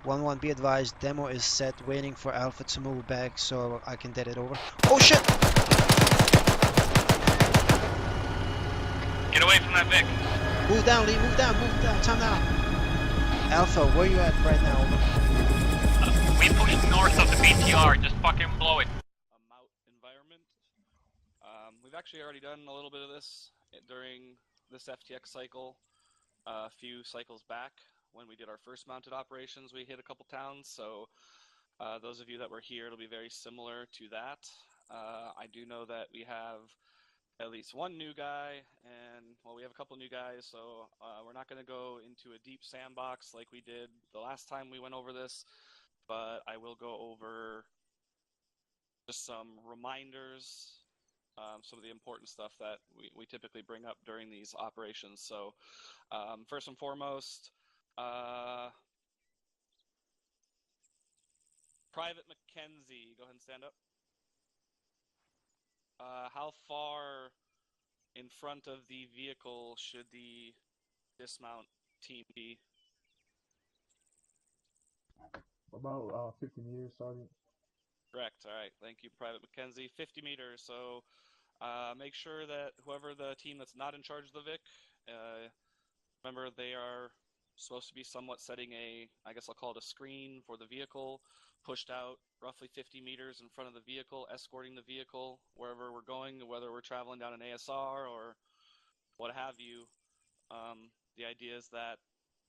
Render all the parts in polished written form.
1-1, be advised, demo is set, waiting for Alpha to move back so I can dead it over. Oh shit! Get away from that Vic. Move down, Lee, move down, time down. Alpha, where you at right now? We push north of the BTR, just fucking blow it. A MOUT environment. We've actually already done a little bit of this during this FTX cycle. A few cycles back, when we did our first mounted operations, we hit a couple towns, so those of you that were here, it'll be very similar to that. I do know that we have at least one new guy, and, well, we have a couple new guys, so we're not going to go into a deep sandbox like we did the last time we went over this, but I will go over just some reminders, some of the important stuff that we typically bring up during these operations. So first and foremost, Private Mackenzie, go ahead and stand up. How far in front of the vehicle should the dismount team be? About 50 meters, Sergeant. Correct. All right. Thank you, Private Mackenzie. 50 meters. So make sure that whoever the team that's not in charge of the Vic, remember they are supposed to be somewhat setting a, I guess I'll call it a screen for the vehicle, pushed out roughly 50 meters in front of the vehicle, escorting the vehicle wherever we're going, whether we're traveling down an ASR or what have you. The idea is that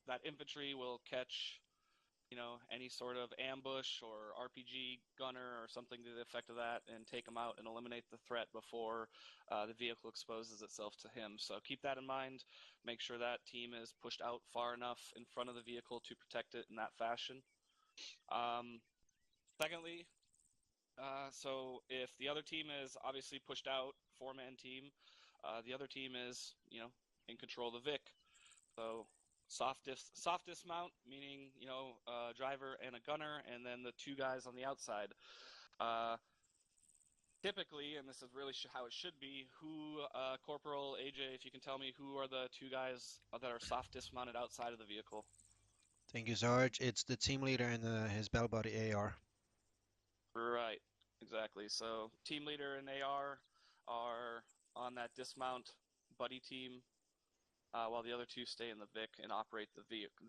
that infantry will catch, you know, any sort of ambush or RPG gunner or something to the effect of that and take them out and eliminate the threat before the vehicle exposes itself to him. So keep that in mind. Make sure that team is pushed out far enough in front of the vehicle to protect it in that fashion. Secondly, so if the other team is obviously pushed out, four-man team, the other team is, you know, in control of the Vic. So soft dismount, meaning, you know, a driver and a gunner, and then the two guys on the outside. Typically, and this is really how it should be, Corporal AJ, if you can tell me who are the two guys that are soft dismounted outside of the vehicle? Thank you, Sarge. It's the team leader and his bell body AR. Right, exactly. So team leader and AR are on that dismount buddy team, while the other two stay in the Vic and operate the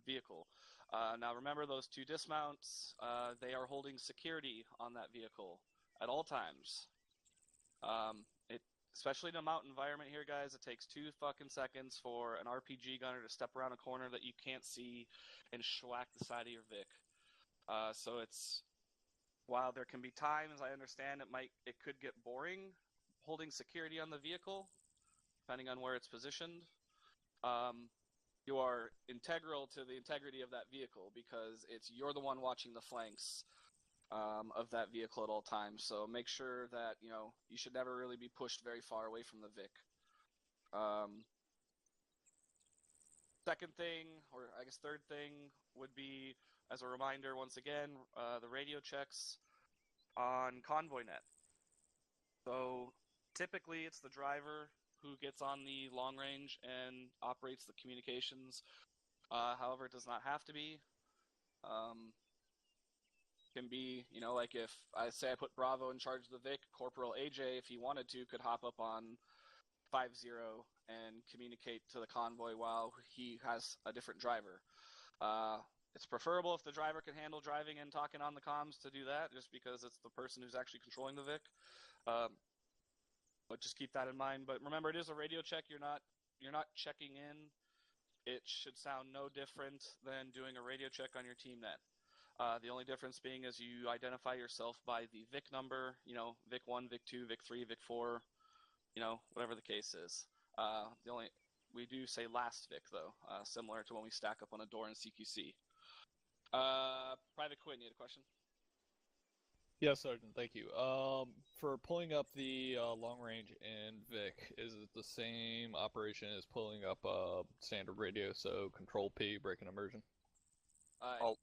vehicle. Now remember, those two dismounts, they are holding security on that vehicle at all times. Especially in a mountain environment here, guys, it takes 2 fucking seconds for an RPG gunner to step around a corner that you can't see and schwack the side of your Vic. So it's, while there can be times, I understand it could get boring holding security on the vehicle, depending on where it's positioned. You are integral to the integrity of that vehicle because you're the one watching the flanks of that vehicle at all times. So make sure that, you know, you should never really be pushed very far away from the Vic. Second thing, or I guess third thing, would be, as a reminder, once again, the radio checks on ConvoyNet. So typically it's the driver who gets on the long range and operates the communications. However, it does not have to be. Can be, you know, like if I say I put Bravo in charge of the Vic, Corporal AJ, if he wanted to, could hop up on 5-0 and communicate to the convoy while he has a different driver. It's preferable if the driver can handle driving and talking on the comms to do that, just because it's the person who's actually controlling the Vic. But just keep that in mind. But remember, it is a radio check. You're not checking in. It should sound no different than doing a radio check on your team net. The only difference being is you identify yourself by the Vic number, you know, Vic 1, Vic 2, Vic 3, Vic 4, you know, whatever the case is. We do say last Vic, though, similar to when we stack up on a door in CQC. Private Quinn, you had a question? Yes, Sergeant, thank you. For pulling up the long range in Vic, is it the same operation as pulling up standard radio, so Control P, break and immersion? Alt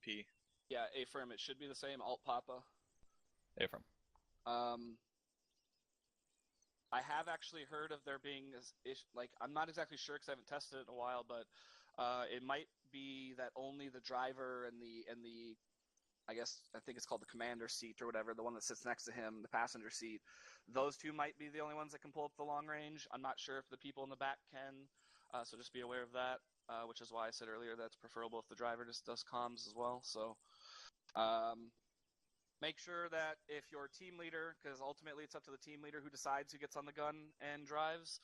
P. Yeah, affirm. It should be the same. Alt Papa. Affirm. I have actually heard of there being, like, I'm not exactly sure because I haven't tested it in a while, but it might be that only the driver and the I think it's called the commander seat or whatever, the one that sits next to him, the passenger seat. Those two might be the only ones that can pull up the long range. I'm not sure if the people in the back can, so just be aware of that, which is why I said earlier that's preferable if the driver just does comms as well. So make sure that if your team leader, because ultimately it's up to the team leader who decides who gets on the gun and drives,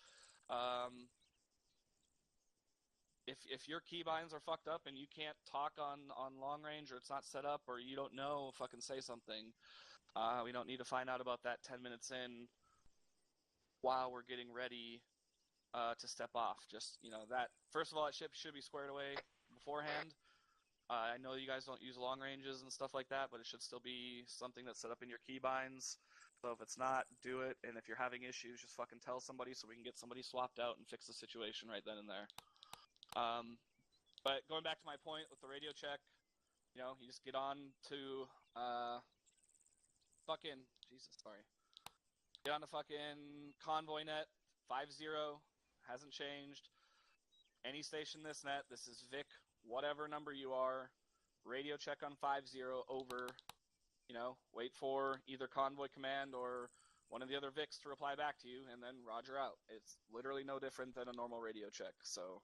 if your keybinds are fucked up and you can't talk on long range, or it's not set up, or you don't know, fucking say something. We don't need to find out about that 10 minutes in while we're getting ready to step off. Just, that, first of all, that ship should be squared away beforehand. I know you guys don't use long ranges and stuff like that, but it should still be something that's set up in your keybinds. So if it's not, do it. And if you're having issues, just fucking tell somebody so we can get somebody swapped out and fix the situation right then and there. But going back to my point with the radio check, you just get on to get on to fucking convoy net 50, hasn't changed. Any station this net, this is Vic, whatever number you are, radio check on 50, over. Wait for either convoy command or one of the other Vics to reply back to you, and then roger out. It's literally no different than a normal radio check, so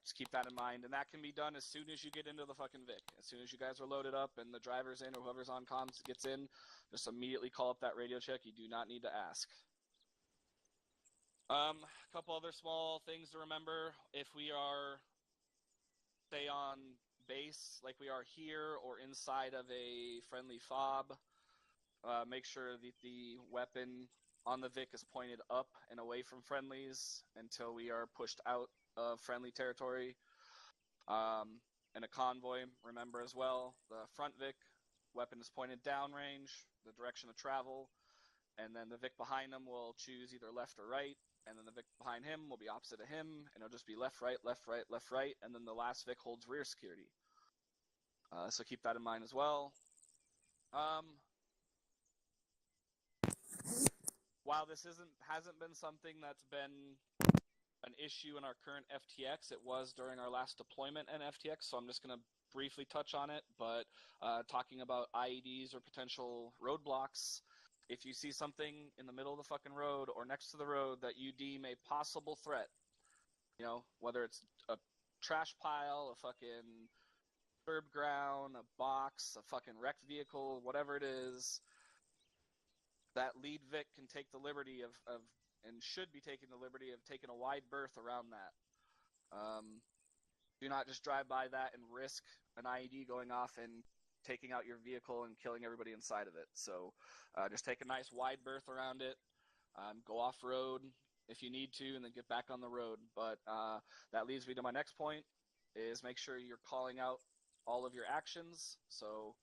just keep that in mind. And that can be done as soon as you get into the fucking Vic. As soon as you guys are loaded up and the driver's in or whoever's on comms gets in, just immediately call up that radio check. You do not need to ask. A couple other small things to remember. If we are, say, on base like we are here or inside of a friendly fob, make sure that the weapon on the Vic is pointed up and away from friendlies until we are pushed out of friendly territory. And a convoy, remember as well, the front Vic weapon is pointed downrange, the direction of travel, and then the Vic behind them will choose either left or right, and then the Vic behind him will be opposite of him, and it'll just be left, right, left, right, left, right, and then the last Vic holds rear security. So keep that in mind as well. While this hasn't been something that's been an issue in our current FTX, it was during our last deployment in FTX, so I'm just going to briefly touch on it. But talking about IEDs or potential roadblocks, if you see something in the middle of the fucking road or next to the road that you deem a possible threat, whether it's a trash pile, a fucking curb ground, a box, a fucking wrecked vehicle, whatever it is, that lead Vic can take the liberty of and should be taking the liberty of taking a wide berth around that. Do not just drive by that and risk an IED going off and taking out your vehicle and killing everybody inside of it. So just take a nice wide berth around it, go off-road if you need to, and then get back on the road. But that leads me to my next point, is make sure you're calling out all of your actions. So,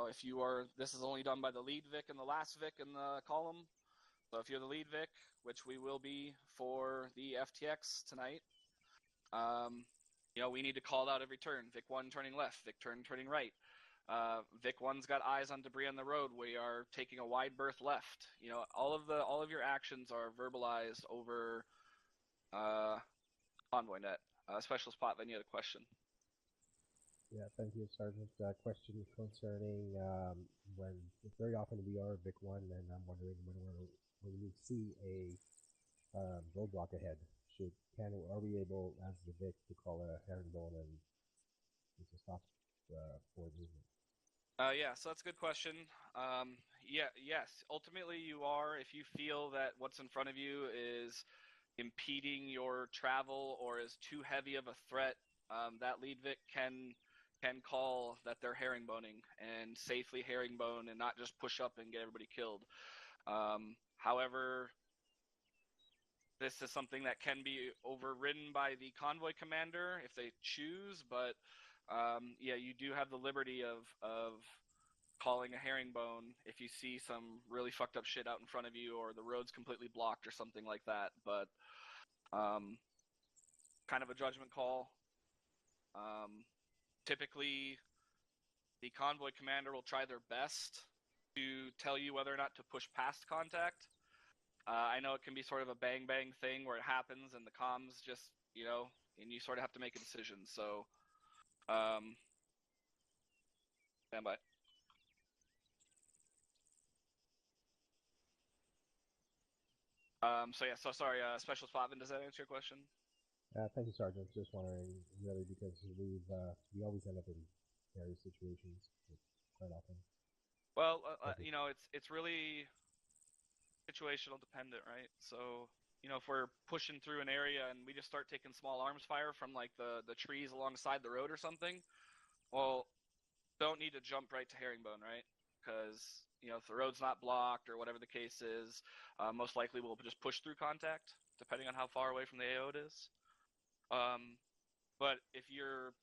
if you are, this is only done by the lead Vic and the last Vic in the column. So if you're the lead Vic, which we will be for the FTX tonight, we need to call out every turn. Vic 1 turning left, Vic turning right. Vic 1's got eyes on debris on the road. We are taking a wide berth left. All of your actions are verbalized over Convoy Net. Specialist Potvin, you had a question. Yeah, thank you, Sergeant. Question concerning when very often we are Vic 1, and I'm wondering when we see a roadblock ahead, are we able, as the Vic, to call a herringbone and to stop forward movement? Yeah, so that's a good question. Yes, ultimately you are, if you feel that what's in front of you is impeding your travel or is too heavy of a threat, that lead Vic can call that they're herringboning and safely herringbone and not just push up and get everybody killed. However, this is something that can be overridden by the convoy commander if they choose, but you do have the liberty of calling a herringbone if you see some really fucked up shit out in front of you or the road's completely blocked or something like that. But kind of a judgment call. Typically, the convoy commander will try their best to tell you whether or not to push past contact. I know it can be sort of a bang-bang thing where it happens and the comms just, and you sort of have to make a decision. So, stand by. So yeah, so sorry, Specialist Potvin, does that answer your question? Thank you, Sergeant. Just wondering, really, because we always end up in various situations quite often. Well, you know, it's really situational dependent, right? So, you know, if we're pushing through an area and we just start taking small arms fire from like the trees alongside the road or something, well, don't need to jump right to herringbone, right? Because, you know, if the road's not blocked or whatever the case is, most likely we'll just push through contact, depending on how far away from the AO it is. But if you're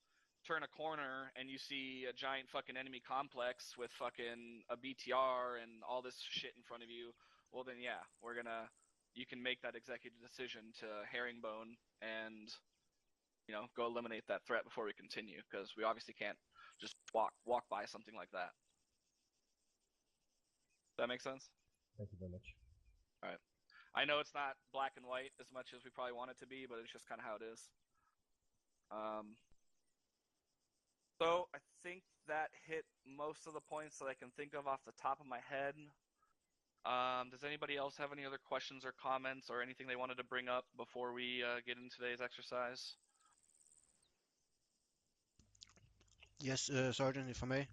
turn a corner and you see a giant fucking enemy complex with fucking a BTR and all this shit in front of you, well then yeah, you can make that executive decision to herringbone and, you know, go eliminate that threat before we continue, because we obviously can't just walk by something like that. Does that make sense? Thank you very much. All right. I know it's not black and white as much as we probably want it to be, but it's just kind of how it is. So I think that hit most of the points that I can think of off the top of my head. Does anybody else have any other questions or comments or anything they wanted to bring up before we get into today's exercise? Yes, Sergeant, if I may.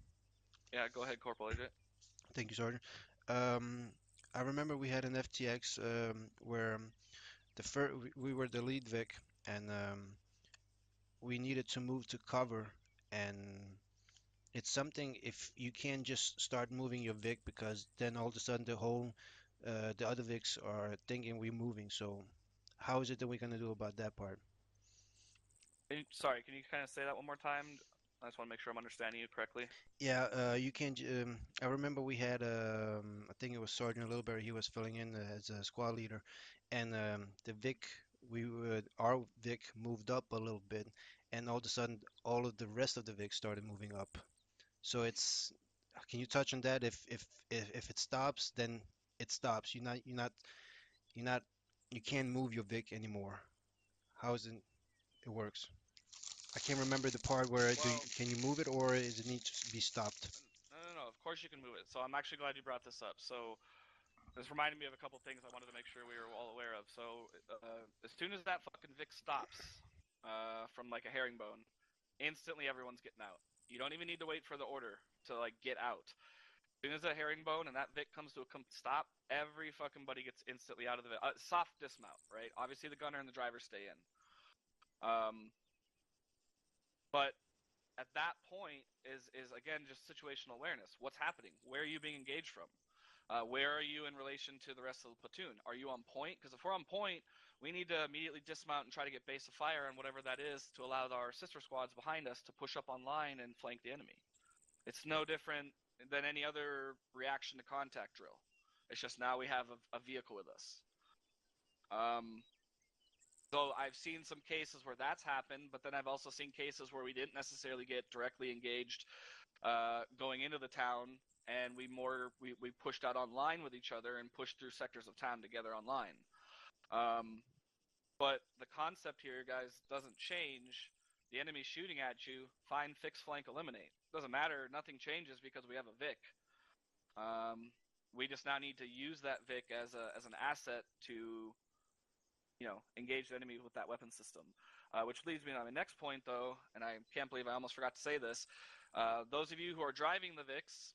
Yeah, go ahead, Corporal AJ. Thank you, Sergeant. I remember we had an FTX where we were the lead Vic, and we needed to move to cover, and it's something if you can't just start moving your Vic, because then all of a sudden the other Vics are thinking we're moving. So how is it that we're gonna do about that part? Sorry, can you kind of say that one more time? I just want to make sure I'm understanding you correctly. Yeah, you can. I remember we had, I think it was Sergeant Lilberry. He was filling in as a squad leader, and the Vic, our Vic moved up a little bit, and all of a sudden, all of the rest of the Vic started moving up. So it's, can you touch on that? If it stops, then it stops. You can't move your Vic anymore. How is it works? I can't remember the part where can you move it, or does it need to be stopped? No. Of course you can move it. So I'm actually glad you brought this up. So this reminded me of a couple things I wanted to make sure we were all aware of. So as soon as that fucking Vic stops from like a herringbone, instantly everyone's getting out. You don't even need to wait for the order to like get out. As soon as that herringbone and that Vic comes to a stop, every fucking buddy gets instantly out of the Vic. Soft dismount, right? Obviously the gunner and the driver stay in. But at that point is again just situational awareness. What's happening? Where are you being engaged from? Where are you in relation to the rest of the platoon? Are you on point? Because if we're on point, we need to immediately dismount and try to get base of fire on whatever that is to allow our sister squads behind us to push up on line and flank the enemy. It's no different than any other reaction to contact drill. It's just now we have a vehicle with us. So I've seen some cases where that's happened, but then I've also seen cases where we didn't necessarily get directly engaged going into the town, and we pushed out online with each other and pushed through sectors of town together online. But the concept here, guys, doesn't change. The enemy's shooting at you, find, fix, flank, eliminate. Doesn't matter, nothing changes because we have a Vic. We just now need to use that Vic as an asset to, you know, engage the enemy with that weapon system. Which leads me to my next point, though, and I can't believe I almost forgot to say this. Those of you who are driving the Vics,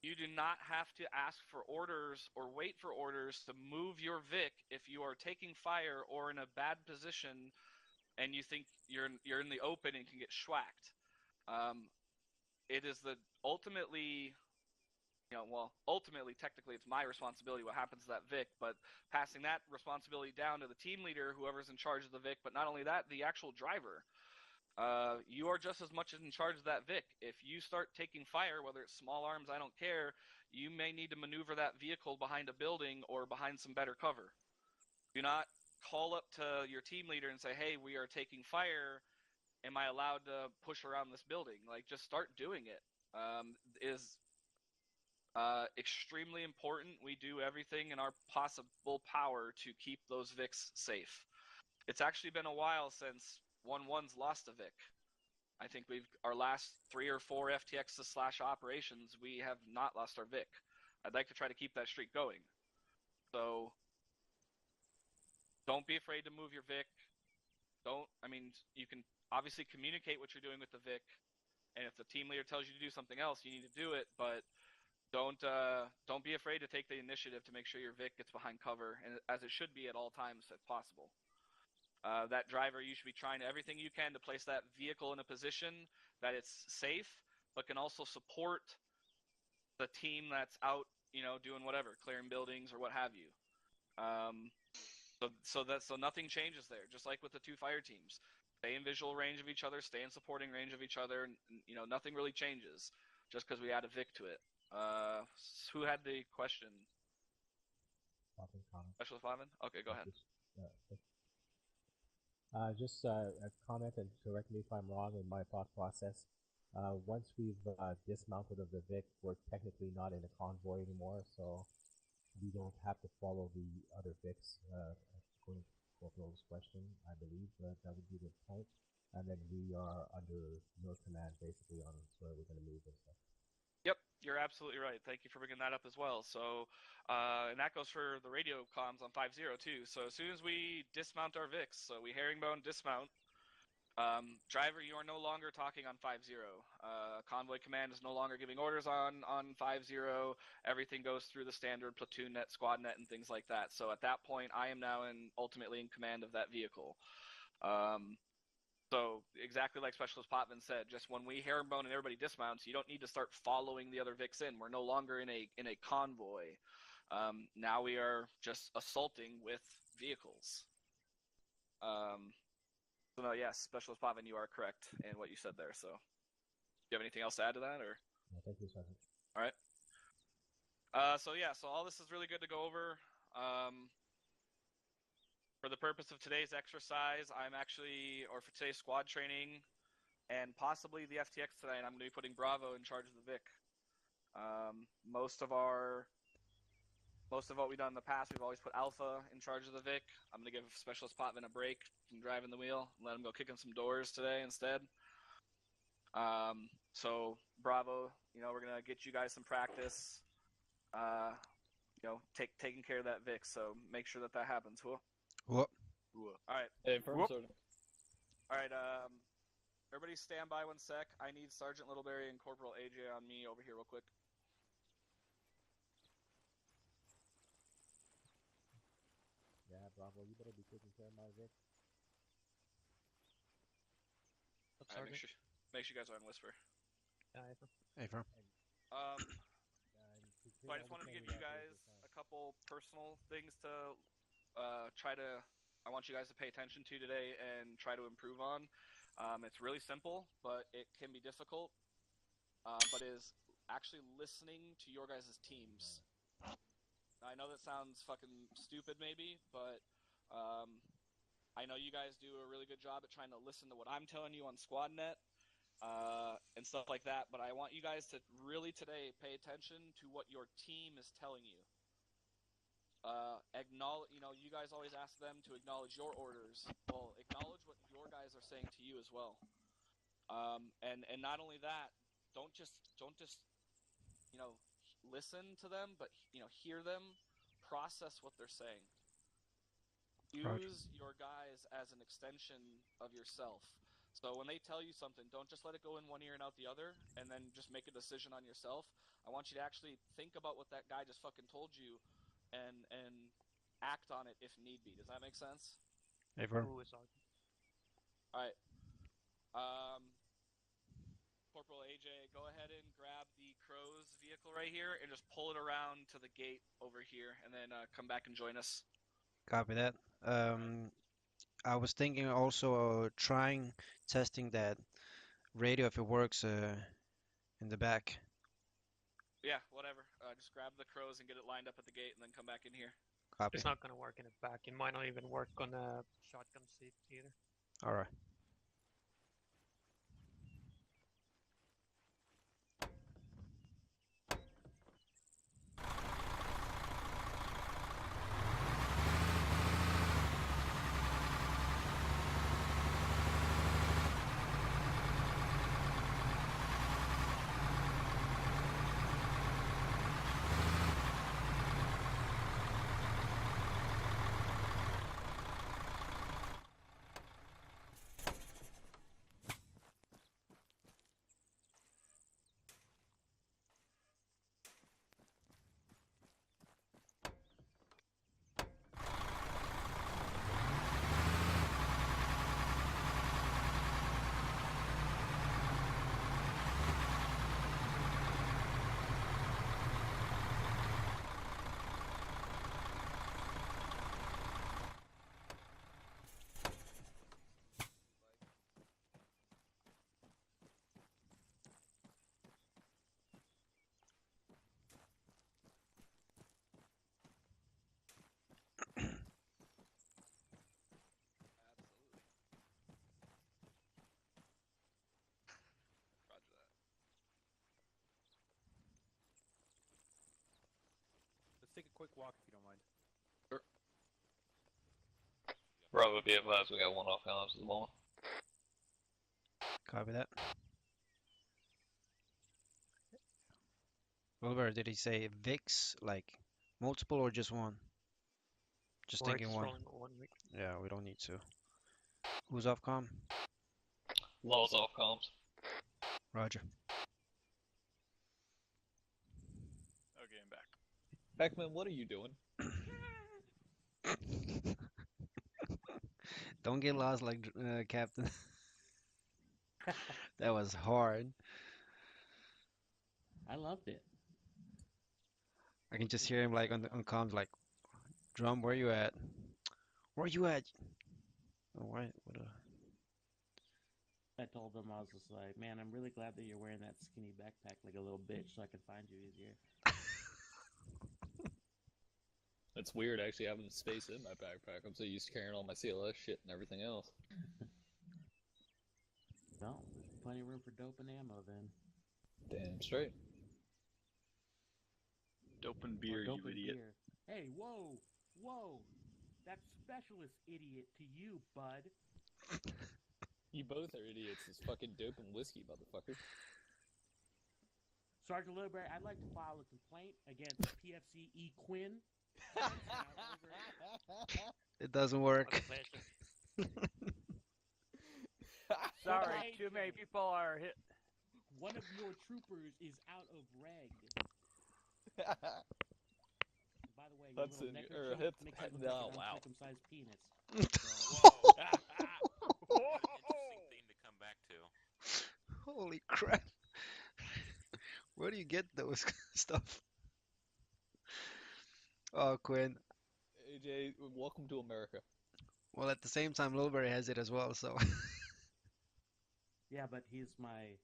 you do not have to ask for orders or wait for orders to move your Vic if you are taking fire or in a bad position and you think you're in the open and can get schwacked. It is ultimately, technically it's my responsibility what happens to that Vic, but passing that responsibility down to the team leader, whoever's in charge of the Vic, but not only that, the actual driver. You are just as much in charge of that Vic. If you start taking fire, whether it's small arms, I don't care, you may need to maneuver that vehicle behind a building or behind some better cover. Do not call up to your team leader and say, hey, we are taking fire. Am I allowed to push around this building? Like, just start doing it. Is extremely important. We do everything in our possible power to keep those Vics safe. It's actually been a while since 1-1's lost a Vic. I think our last 3 or 4 FTXs / operations, we have not lost our Vic. I'd like to try to keep that streak going. So don't be afraid to move your Vic. You can obviously communicate what you're doing with the Vic, and if the team leader tells you to do something else, you need to do it, but don't be afraid to take the initiative to make sure your Vic gets behind cover, and as it should be at all times if possible. That driver, you should be trying everything you can to place that vehicle in a position that it's safe, but can also support the team that's out, doing whatever, clearing buildings or what have you. So nothing changes there. Just like with the 2 fire teams, stay in visual range of each other, stay in supporting range of each other, and nothing really changes just because we add a Vic to it. Who had the question? Specialist Bobbin? Okay, go ahead. Just a comment, and correct me if I'm wrong in my thought process. Once we've dismounted of the Vic, we're technically not in a convoy anymore, so we don't have to follow the other Vics. According to Corporal's question, I believe that would be the point. And then we are under your command, basically, on where we're going to move and stuff. Yep, you're absolutely right. Thank you for bringing that up as well. So, and that goes for the radio comms on 5-0 too. So as soon as we dismount our Vics, so we herringbone dismount, driver, you are no longer talking on 5-0. Convoy command is no longer giving orders on 5-0. Everything goes through the standard platoon net, squad net, and things like that. So at that point, I am now ultimately in command of that vehicle. So exactly like Specialist Potman said, just when we herringbone and everybody dismounts, you don't need to start following the other Vics in. We're no longer in a convoy. Now we are just assaulting with vehicles. So no, yes, Specialist Potman, you are correct in what you said there. So, do you have anything else to add to that, or? No, thank you, Sergeant. All right. So all this is really good to go over. For the purpose of today's exercise, for today's squad training, and possibly the FTX tonight, I'm going to be putting Bravo in charge of the Vic. Most of what we've done in the past, we've always put Alpha in charge of the Vic. I'm going to give Specialist Potman a break from driving the wheel and let him go kicking some doors today instead. So Bravo, we're going to get you guys some practice, taking care of that Vic. So make sure that happens. Whoop. Whoop. All right. Hey, firm Sergeant. All right. Everybody stand by 1 sec. I need Sergeant Littleberry and Corporal AJ on me over here real quick. Yeah, Bravo, you better be taking care of my Vic. Right, make sure you guys are on whisper. Hey, firm. So I just wanted to give you guys a couple personal things to I want you guys to pay attention to today and try to improve on. It's really simple, but it can be difficult. But is actually listening to your guys' teams. I know that sounds fucking stupid maybe, but I know you guys do a really good job at trying to listen to what I'm telling you on SquadNet and stuff like that, but I want you guys to really today pay attention to what your team is telling you. Acknowledge, you guys always ask them to acknowledge your orders. Well, acknowledge what your guys are saying to you as well. And not only that, don't just listen to them, but hear them, process what they're saying. Use your guys as an extension of yourself. So when they tell you something, don't just let it go in one ear and out the other, and then just make a decision on yourself. I want you to actually think about what that guy just fucking told you, and act on it if need be. Does that make sense? Hey, firm. All right. Corporal AJ, go ahead and grab the Crow's vehicle right here and just pull it around to the gate over here, and then come back and join us. Copy that. I was thinking also testing that radio if it works in the back. Yeah, whatever. Just grab the Crows and get it lined up at the gate, and then come back in here. Copy. It's not going to work in the back. It might not even work on a shotgun seat either. All right. quick walk if you don't mind. Bravo, be advised, we got one off comms at the moment. Copy that. Wilbur, did he say VIX, like multiple or just one? Just Or thinking it's one. rolling 1 week. Yeah, we don't need to. Who's off comm? Law's off comms. Roger. Okay, I'm back. Beckman, what are you doing? Don't get lost like Captain. That was hard. I loved it. I can just hear him like on comms like, Drum, where you at? Where you at? Oh, why? What I told them, I was just like, man, I'm really glad that you're wearing that skinny backpack like a little bitch so I can find you easier. It's weird actually having the space in my backpack. I'm so used to carrying all my CLS shit and everything else. Well, there's plenty of room for dope and ammo then. Damn straight. Dope and beer, dope you and idiot. beer. Hey, whoa, whoa. That's specialist idiot to you, bud. You both are idiots. It's fucking dope and whiskey, motherfucker. Sergeant Littleberry, I'd like to file a complaint against PFC Quinn. It doesn't work. Sorry, too many people are hit. One of your troopers is out of reg. By the way, your That's little in neckerchief your hip. makes it look No, like an wow. uncircumcised penis. Whoa. What an interesting theme to come back to. Holy crap. Where do you get those stuff? Oh, Quinn. AJ, welcome to America. Well, at the same time, Lilbury has it as well, so. Yeah, but he's in my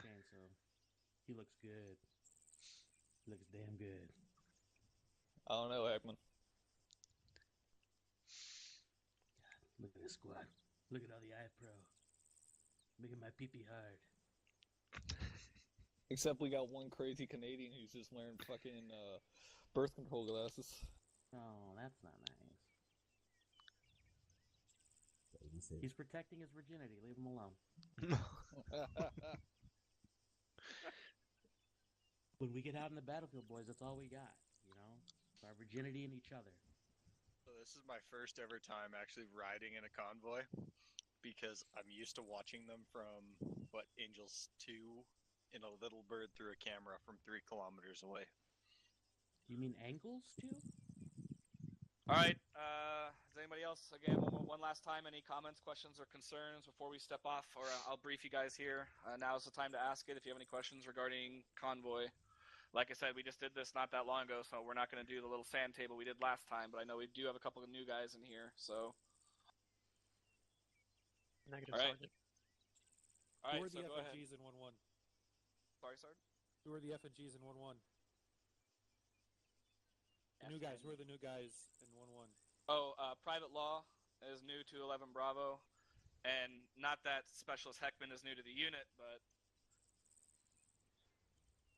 chain, so he looks good. He looks damn good. I don't know, Heckman. God, look at this squad. Look at all the eye pro. Making my pee-pee hard. Except we got one crazy Canadian who's just wearing fucking birth control glasses. Oh, that's not nice. He's protecting his virginity. Leave him alone. When we get out in the battlefield, boys, that's all we got. You know, it's our virginity and each other. So this is my first ever time actually riding in a convoy, because I'm used to watching them from, Angels 2 in a little bird through a camera from 3 kilometers away. You mean angles too? All right. Does anybody else, again, one last time, any comments, questions, or concerns before we step off? Or I'll brief you guys here. Now is the time to ask it if you have any questions regarding convoy. Like I said, we just did this not that long ago, so we're not going to do the little sand table we did last time, but I know we do have a couple of new guys in here, so. Negative, all right. Sergeant. All right, Who are so the go ahead. FNGs in 1-1? Sorry, Sergeant? Who are the FNGs in 1-1? New guys. Who are the new guys in 1-1? Oh, Private Law is new to 11 Bravo, and not that Specialist Heckman is new to the unit, but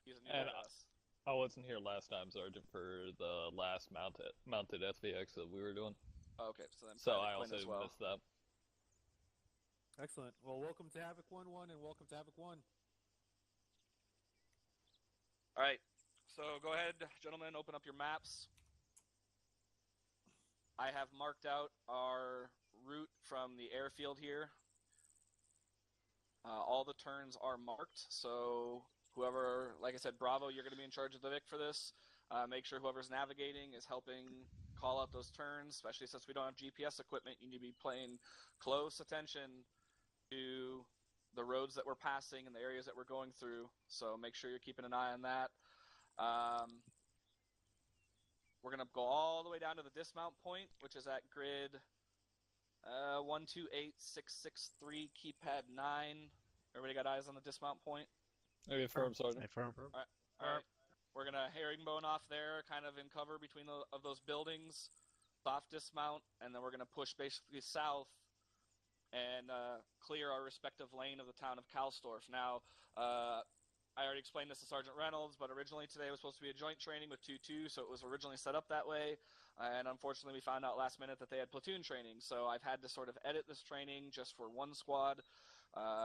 he's a new guy to us. I wasn't here last time, Sergeant, for the last mounted SVX that we were doing. Oh, okay, so then I Quinn also as well. missed that. Excellent. Well, welcome to Havoc 1-1 and welcome to Havoc 1. All right, so go ahead, gentlemen, open up your maps. I have marked out our route from the airfield here. All the turns are marked, so whoever, like I said, Bravo, you're going to be in charge of the Vic for this. Make sure whoever's navigating is helping call out those turns, especially since we don't have GPS equipment. You need to be paying close attention to the roads that we're passing and the areas that we're going through, so make sure you're keeping an eye on that. We're going to go all the way down to the dismount point, which is at grid 128663, keypad 9. Everybody got eyes on the dismount point? Okay, firm, Sergeant. Firm. All right. We're going to herringbone off there, kind of in cover between of those buildings, soft dismount, and then we're going to push basically south and clear our respective lane of the town of Kalsdorf. Now, I already explained this to Sergeant Reynolds, but originally today was supposed to be a joint training with II, so it was originally set up that way. And unfortunately, we found out last minute that they had platoon training. So I've had to sort of edit this training just for one squad.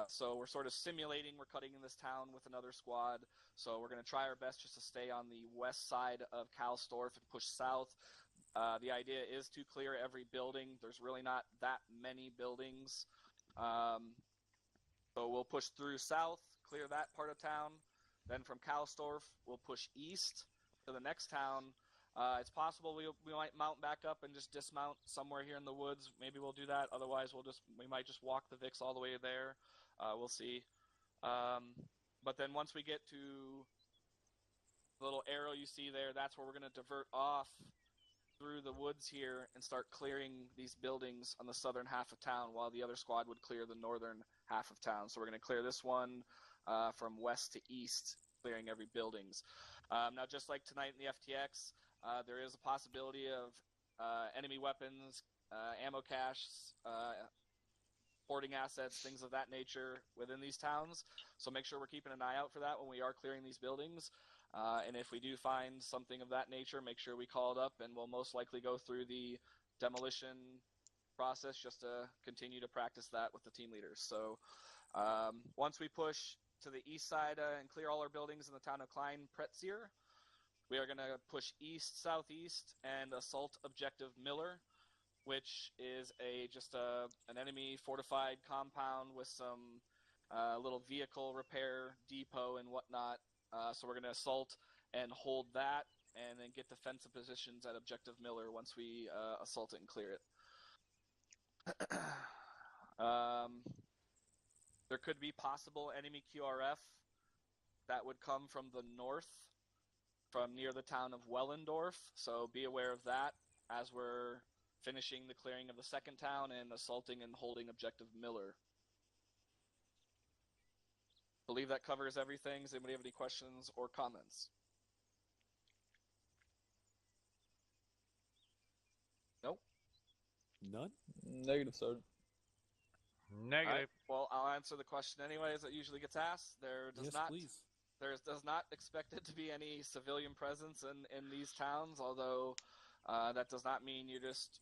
So we're sort of simulating we're cutting in this town with another squad. So we're going to try our best just to stay on the west side of Kalstorf and push south. The idea is to clear every building. There's really not that many buildings. So we'll push through south, clear that part of town. Then from Kalstorf, we'll push east to the next town. It's possible we might mount back up and just dismount somewhere here in the woods. Maybe we'll do that. Otherwise, we might just walk the Vics all the way there. We'll see. But then once we get to the little arrow you see there, that's where we're going to divert off through the woods here and start clearing these buildings on the southern half of town while the other squad would clear the northern half of town. So we're going to clear this one from west to east, clearing every buildings. Now, just like tonight in the FTX, there is a possibility of enemy weapons, ammo caches, hoarding assets, things of that nature within these towns. So make sure we're keeping an eye out for that when we are clearing these buildings. And if we do find something of that nature, make sure we call it up, and we'll most likely go through the demolition process just to continue to practice that with the team leaders. So once we push to the east side and clear all our buildings in the town of Klein-Pretzier, we are going to push east-southeast and assault objective Miller, which is just an enemy fortified compound with some little vehicle repair depot and whatnot. So we're going to assault and hold that, and then get defensive positions at Objective Miller once we assault it and clear it. There could be possible enemy QRF that would come from the north, from near the town of Wellendorf, so be aware of that as we're finishing the clearing of the second town and assaulting and holding Objective Miller. I believe that covers everything. Does anybody have any questions or comments? Nope. None? Negative, Sergeant. Negative. Right. Well, I'll answer the question anyways that usually gets asked. There does not expected to be any civilian presence in these towns, although that does not mean you're just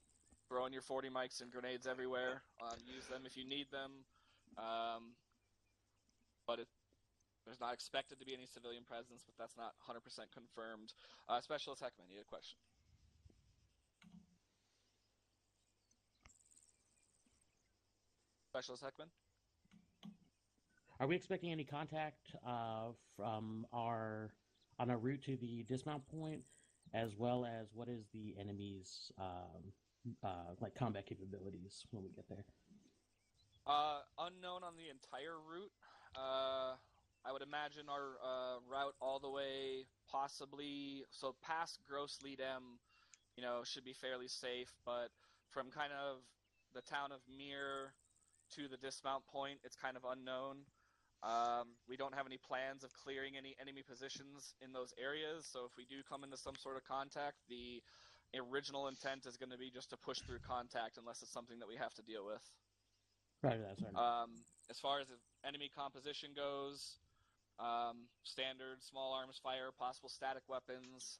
throwing your 40 mics and grenades everywhere. Use them if you need them. But there's not expected to be any civilian presence, but that's not 100% confirmed. Specialist Heckman, you had a question. Specialist Heckman? Are we expecting any contact from on our route to the dismount point, as well as what is the enemy's like combat capabilities when we get there? Unknown on the entire route. I would imagine our route all the way, possibly, so past Gross Lead M, should be fairly safe, but from kind of the town of Mir to the dismount point, it's kind of unknown. We don't have any plans of clearing any enemy positions in those areas, so if we do come into some sort of contact, the original intent is going to be just to push through contact unless it's something that we have to deal with. Right, that's right. As far as enemy composition goes, standard small arms fire, possible static weapons,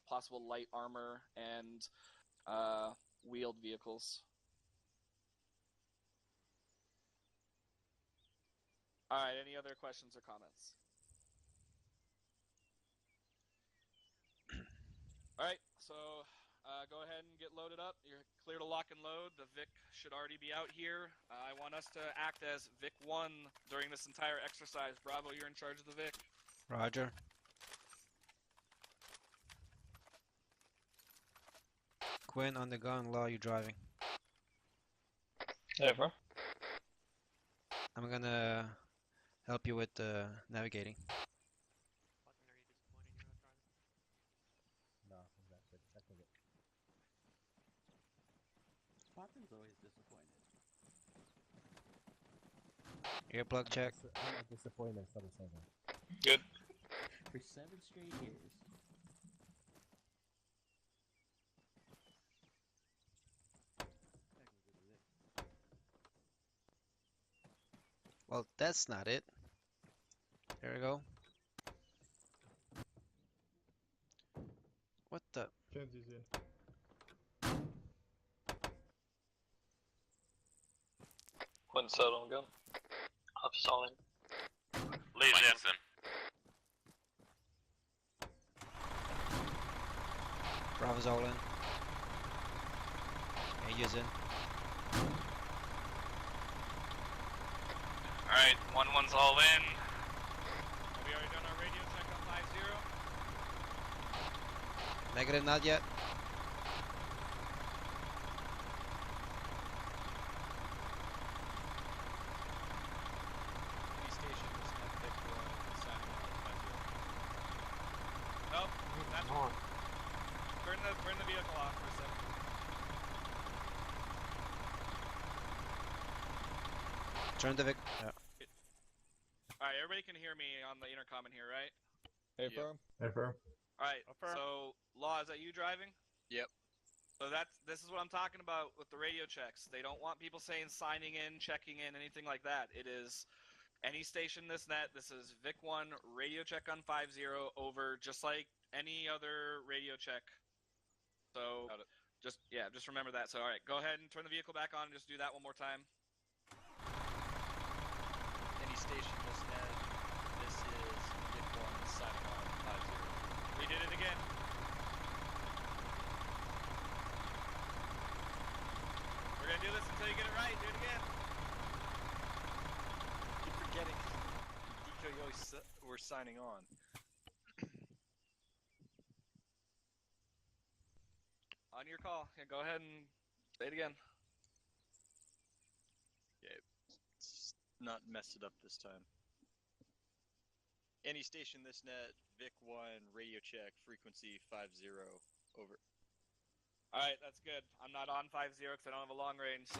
possible light armor, and wheeled vehicles. All right, any other questions or comments? All right, so go ahead and get loaded up. You're clear to lock and load. The Vic should already be out here. I want us to act as Vic 1 during this entire exercise. Bravo, you're in charge of the Vic. Roger. Quinn, on the gun, Law, you driving. Yeah, bro. I'm gonna help you with navigating. No, that's it. That's it. Spartan's always disappointed. Earplug check. I'm not disappointed. It's not the same. Good. For 7 straight years. Well, that's not it. There we go. What the? Kenzie's in. Quinn settle and go. Huff's all in. Lee's in. Mike's in. Bravo's all in. Aegis in. Alright, 1-1's all in. Have we already done our radio check on 5-0? Negative, not yet. Any station was not pick one signing on 5-0. Nope, that's on. Burn the vehicle off for a second. Turn the Vic. Yeah. Alright, everybody can hear me on the intercom in here, right? Hey, Yep. firm. Hey, firm. Alright, Affirm. so Law, is that you driving? Yep. So this is what I'm talking about with the radio checks. They don't want people saying signing in, checking in, anything like that. It is any station this net. This is Vic1 radio check on 5-0 over, just like any other radio check. So Got it. just remember that. So all right, go ahead and turn the vehicle back on and just do that one more time. Any station this net. This is Vic 1 signing on 5-0. We did it again. We're gonna do this until you get it right. Do it again. Keep forgetting. DK, you always we're signing on. On your call. Yeah, go ahead and say it again. Yeah, let's not mess it up this time. Any station this net, Vic 1, radio check, frequency 50, over. Alright, that's good. I'm not on 5-0 because I don't have a long range, so.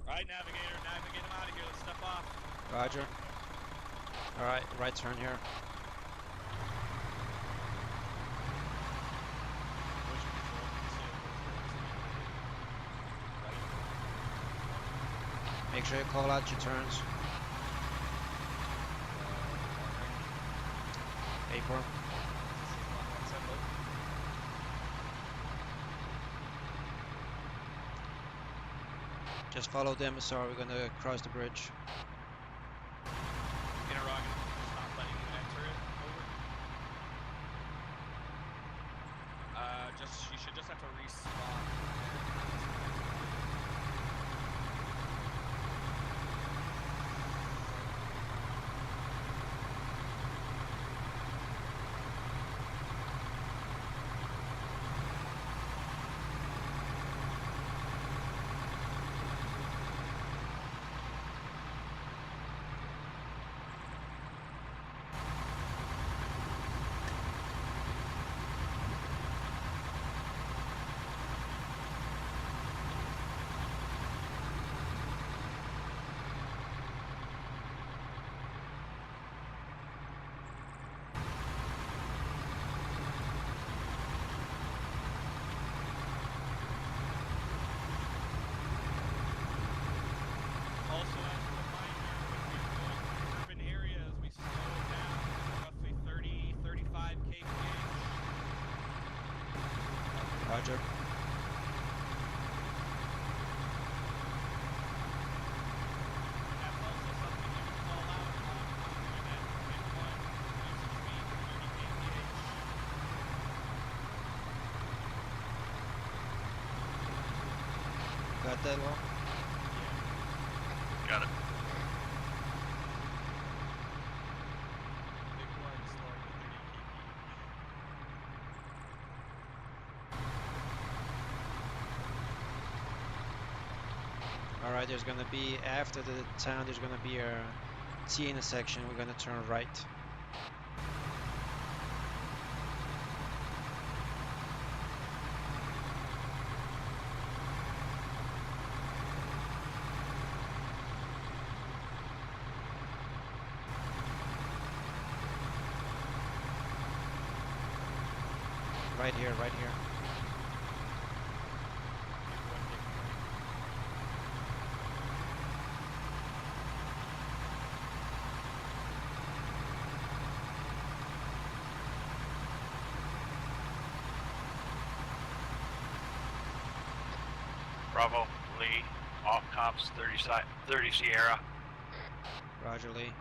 Alright, navigator, navigate him out of here. Let's step off. Roger. Alright, right turn here. Make sure you call out your turns. April. Just follow the MSR, we're gonna cross the bridge. Interrogative, just not letting you enter it. Over. You should just have to respawn. Also, as a reminder, when we're going through urban areas, we slow it down to roughly 30-35 kph. Roger. That's also something you can call out on that Vic 1 usage speed 30 kph. Got that one? Got it. Vic 1 slowing to 30 kph. Alright, there's gonna be, after the town, there's gonna be a T intersection, we're gonna turn right. Right here, right here. Bravo, Lee, off comps 30 Sierra. Roger, Lee.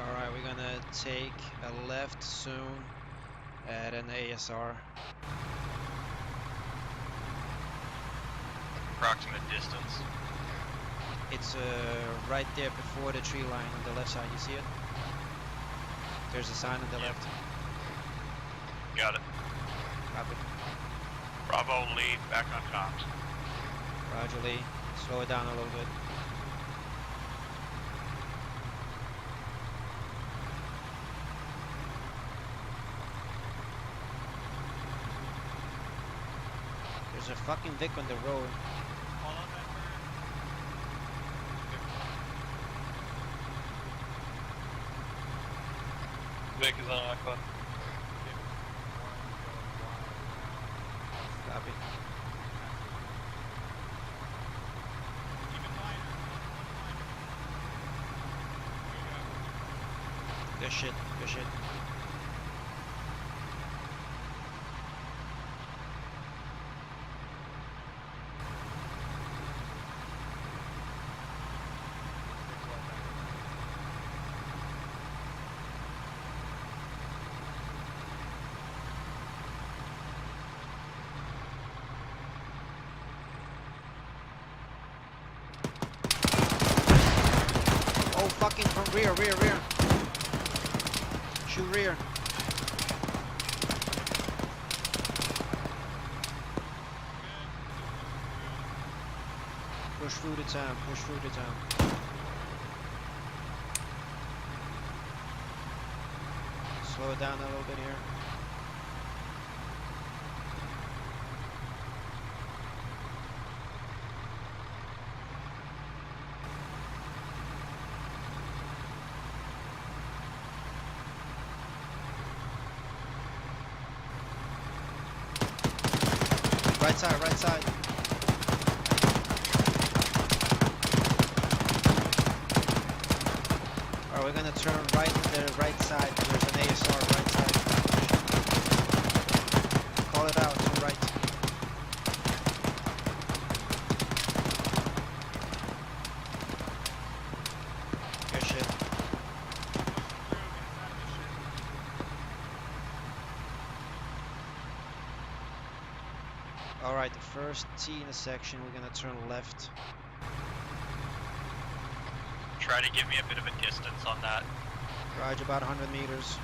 Alright, we're gonna take a left soon at an ASR. Approximate distance. It's right there before the tree line on the left side. You see it? There's a sign on the left. Got it. Copy. Bravo, Lee, back on comms. Roger, Lee. Slow it down a little bit. There's a fucking Vic on the road. Vic is on Aqua. Copy. Good shit, good shit. Oh, fucking from rear. Shoot rear. Push through the town, Slow it down a little bit here. Right side. Alright, we're gonna turn right to the right side. There's an ASR right side. Call it out to the right. Good shit. Alright, the first T intersection, we're gonna turn left. Try to give me a bit of a distance on that. Roger, about 100 meters.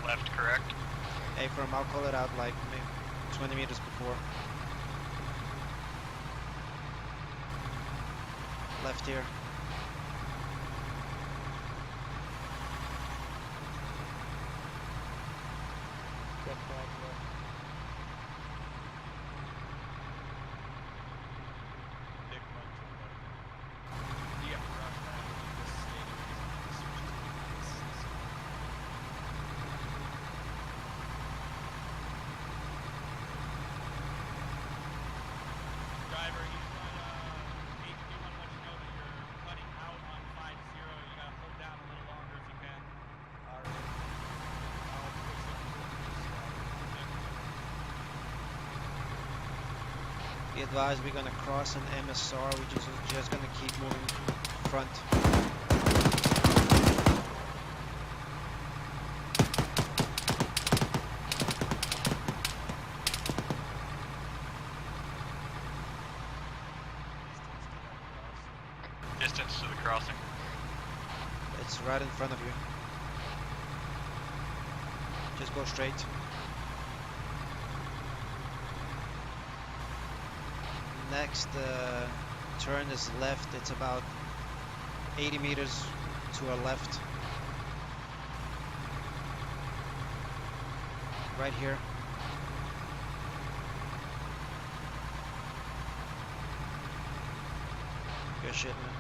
Left, correct? Hey, I'll call it out like maybe 20 meters before. Left here. Be advised, we're gonna cross an MSR, which is just gonna keep moving front. Distance to the crossing. It's right in front of you. Just go straight. Next turn is left. It's about 80 meters to our left. Right here. Good shit, man.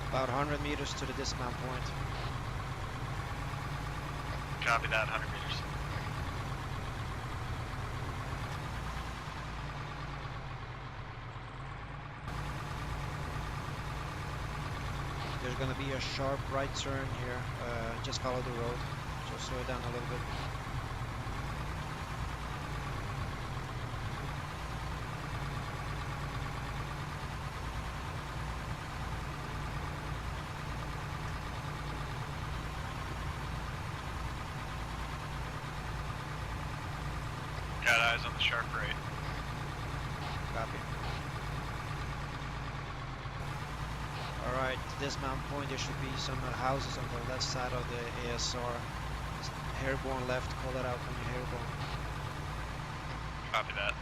About 100 meters to the dismount point. Copy that, 100 meters. There's gonna be a sharp right turn here. Just follow the road. Just slow it down a little bit. Got eyes on the sharp right. Copy. Alright, dismount point, there should be some houses on the left side of the ASR. Airborne left, call that out when you're airborne. Copy that.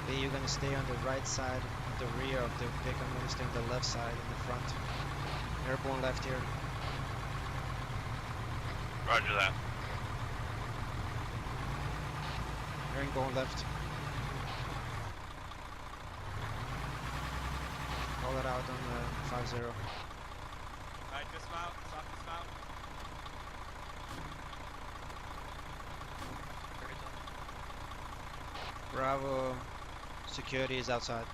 Lee, you're gonna stay on the right side of the rear of the Vic. I'm gonna stay on the left side in the front. Airborne left here. Roger that. Airborne left. Call it out on 5-0. Alright, dismount, stop dismount. Bravo, security is outside.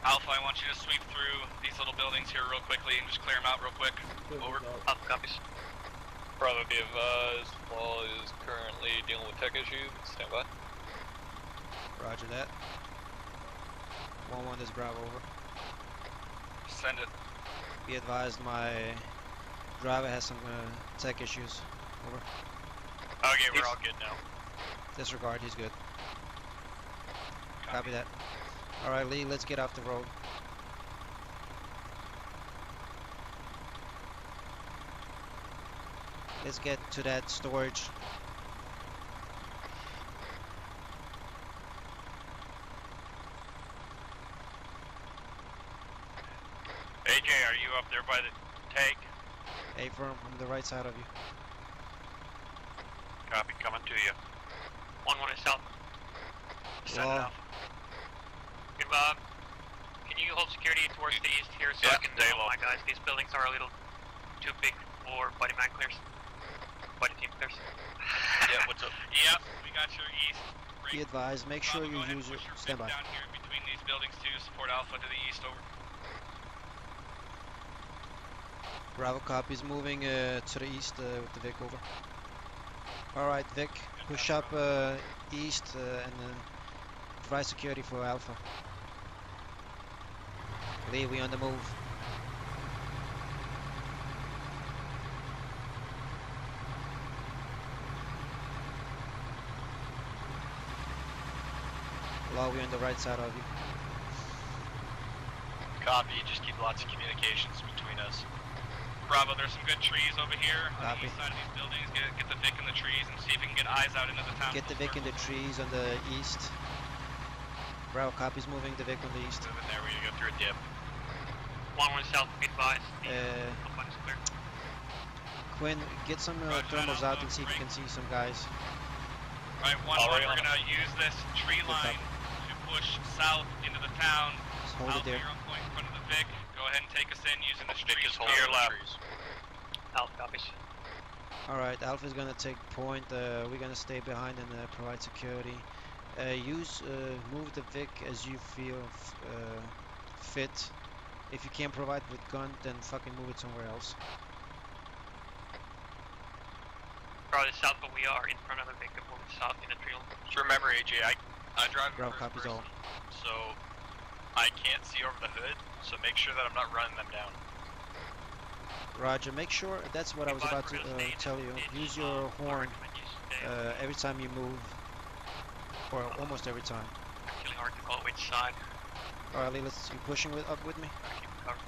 Alpha, I want you to sweep through these little buildings here real quickly and just clear them out real quick. Over. Alpha copies. Bravo, be advised. Law is currently dealing with tech issues. Stand by. Roger that. 1-1 is Bravo, over. Send it. Be advised, my driver has some tech issues. Over. Okay, we're all good now. Disregard, he's good. Copy that. Alright, Lee, let's get off the road. Let's get to that storage. AJ, are you up there by the tank? A-firm, I'm on the right side of you. Copy, coming to you. 1-1 is south. Send it Law. out. Good, Bob. Can you hold security towards the east here so I can stay low. my guys? These buildings are a little too big for buddy man clears. Buddy team clears. Yeah, what's up? Yep, we got your east. Be advised, make sure you use your standby. Down here between these buildings too, support Alpha to the east, over. Bravo copies, moving to the east with the Vic, over. Alright, Vic, push up east and then provide security for Alpha. Lee, we on the move. Law, we on the right side of you. Copy, just keep lots of communications between us. Bravo, there's some good trees over here on Copy. the east side of these buildings. Get the Vic in the trees and see if we can get eyes out into the town. Get the Vic in the trees on the east. Bravo copies, moving the Vic on the east. Moving there, we're gonna go through a dip. 1-1 south, be advised. Uh, Is clear. Quinn, get some Roger, thermals out and see if you break. can see some guys. Right, 1-1, Alright, we're on gonna use this tree line to push south into the town. Just hold it Alpha, there. you're on point in front of the Vic. Go ahead and take us in using this Vic tree is holding the trees. Alpha copies. Alright, Alpha's gonna take point. We're gonna stay behind and provide security. Move the Vic as you feel fit. If you can't provide with gun, then fucking move it somewhere else. Probably south, but we are in front of the Vic and moving south in a tree line. Just remember, AJ, I drive in Bravo first copies person, all. so I can't see over the hood, so make sure that I'm not running them down. Roger, make sure, that's what I was about to tell you. Use your horn every time you move. Or almost every time. Actually hard to call which side. Alright, Lee, you pushing up with me? Keep cover.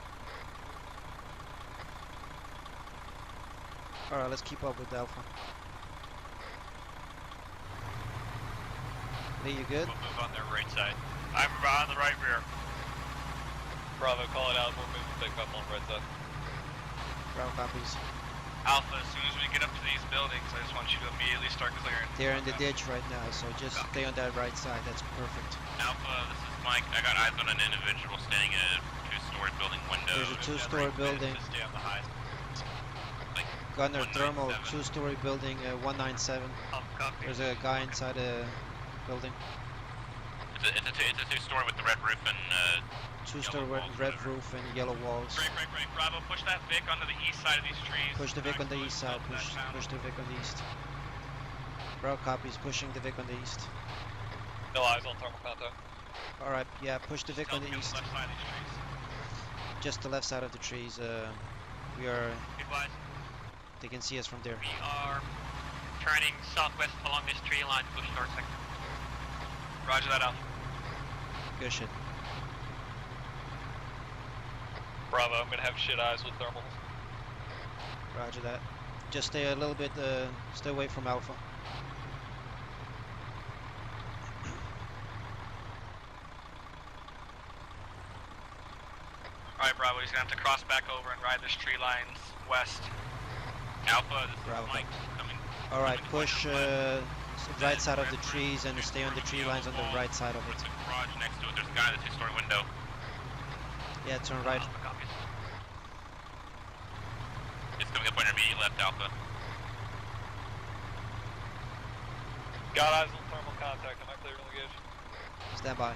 Alright, let's keep up with Alpha. Lee, you good? We'll move on their right side. I'm on the right rear. Bravo, call it out. We're moving pick up on right side. Bravo copies. Alpha, as soon as we get up to these buildings, I just want you to immediately start clearing. They're in the ditch right now, so just stay on that right side. That's perfect. Alpha, this is Mike. I got eyes on an individual standing in a two-story building window. There's a two-story building. Stay on the high. Like Gunner thermal, 197. two-story building, 197. There's a guy inside a building. It's a two-story with the red roof and Two-story red roof and yellow walls. Break. Bravo, push that Vic onto the east side of these trees. Push the Vic on the east side. Push the Vic on the east. Bro copies, pushing the Vic on the east. No eyes on thermal contact. Alright, yeah, push the Vic on the east. Left side of these trees. Just the left side of the trees. We are. Advise. They can see us from there. We are turning southwest along this tree line to push north sector. Roger that, Alpha. Good shit. Bravo, I'm gonna have shit eyes with thermals. Roger that. Just stay a little bit, stay away from Alpha. Alright, Bravo, he's gonna have to cross back over and ride this tree lines west. Alpha, this Bravo. is Mike coming. Alright, push right side of the trees and stay on the tree lines on the right side of With it. the garage next to it, there's a guy in the two-story window. Yeah, turn right. It's coming up on your immediate left, Alpha. Got eyes on thermal contact. Am I clear to engage? Stand by.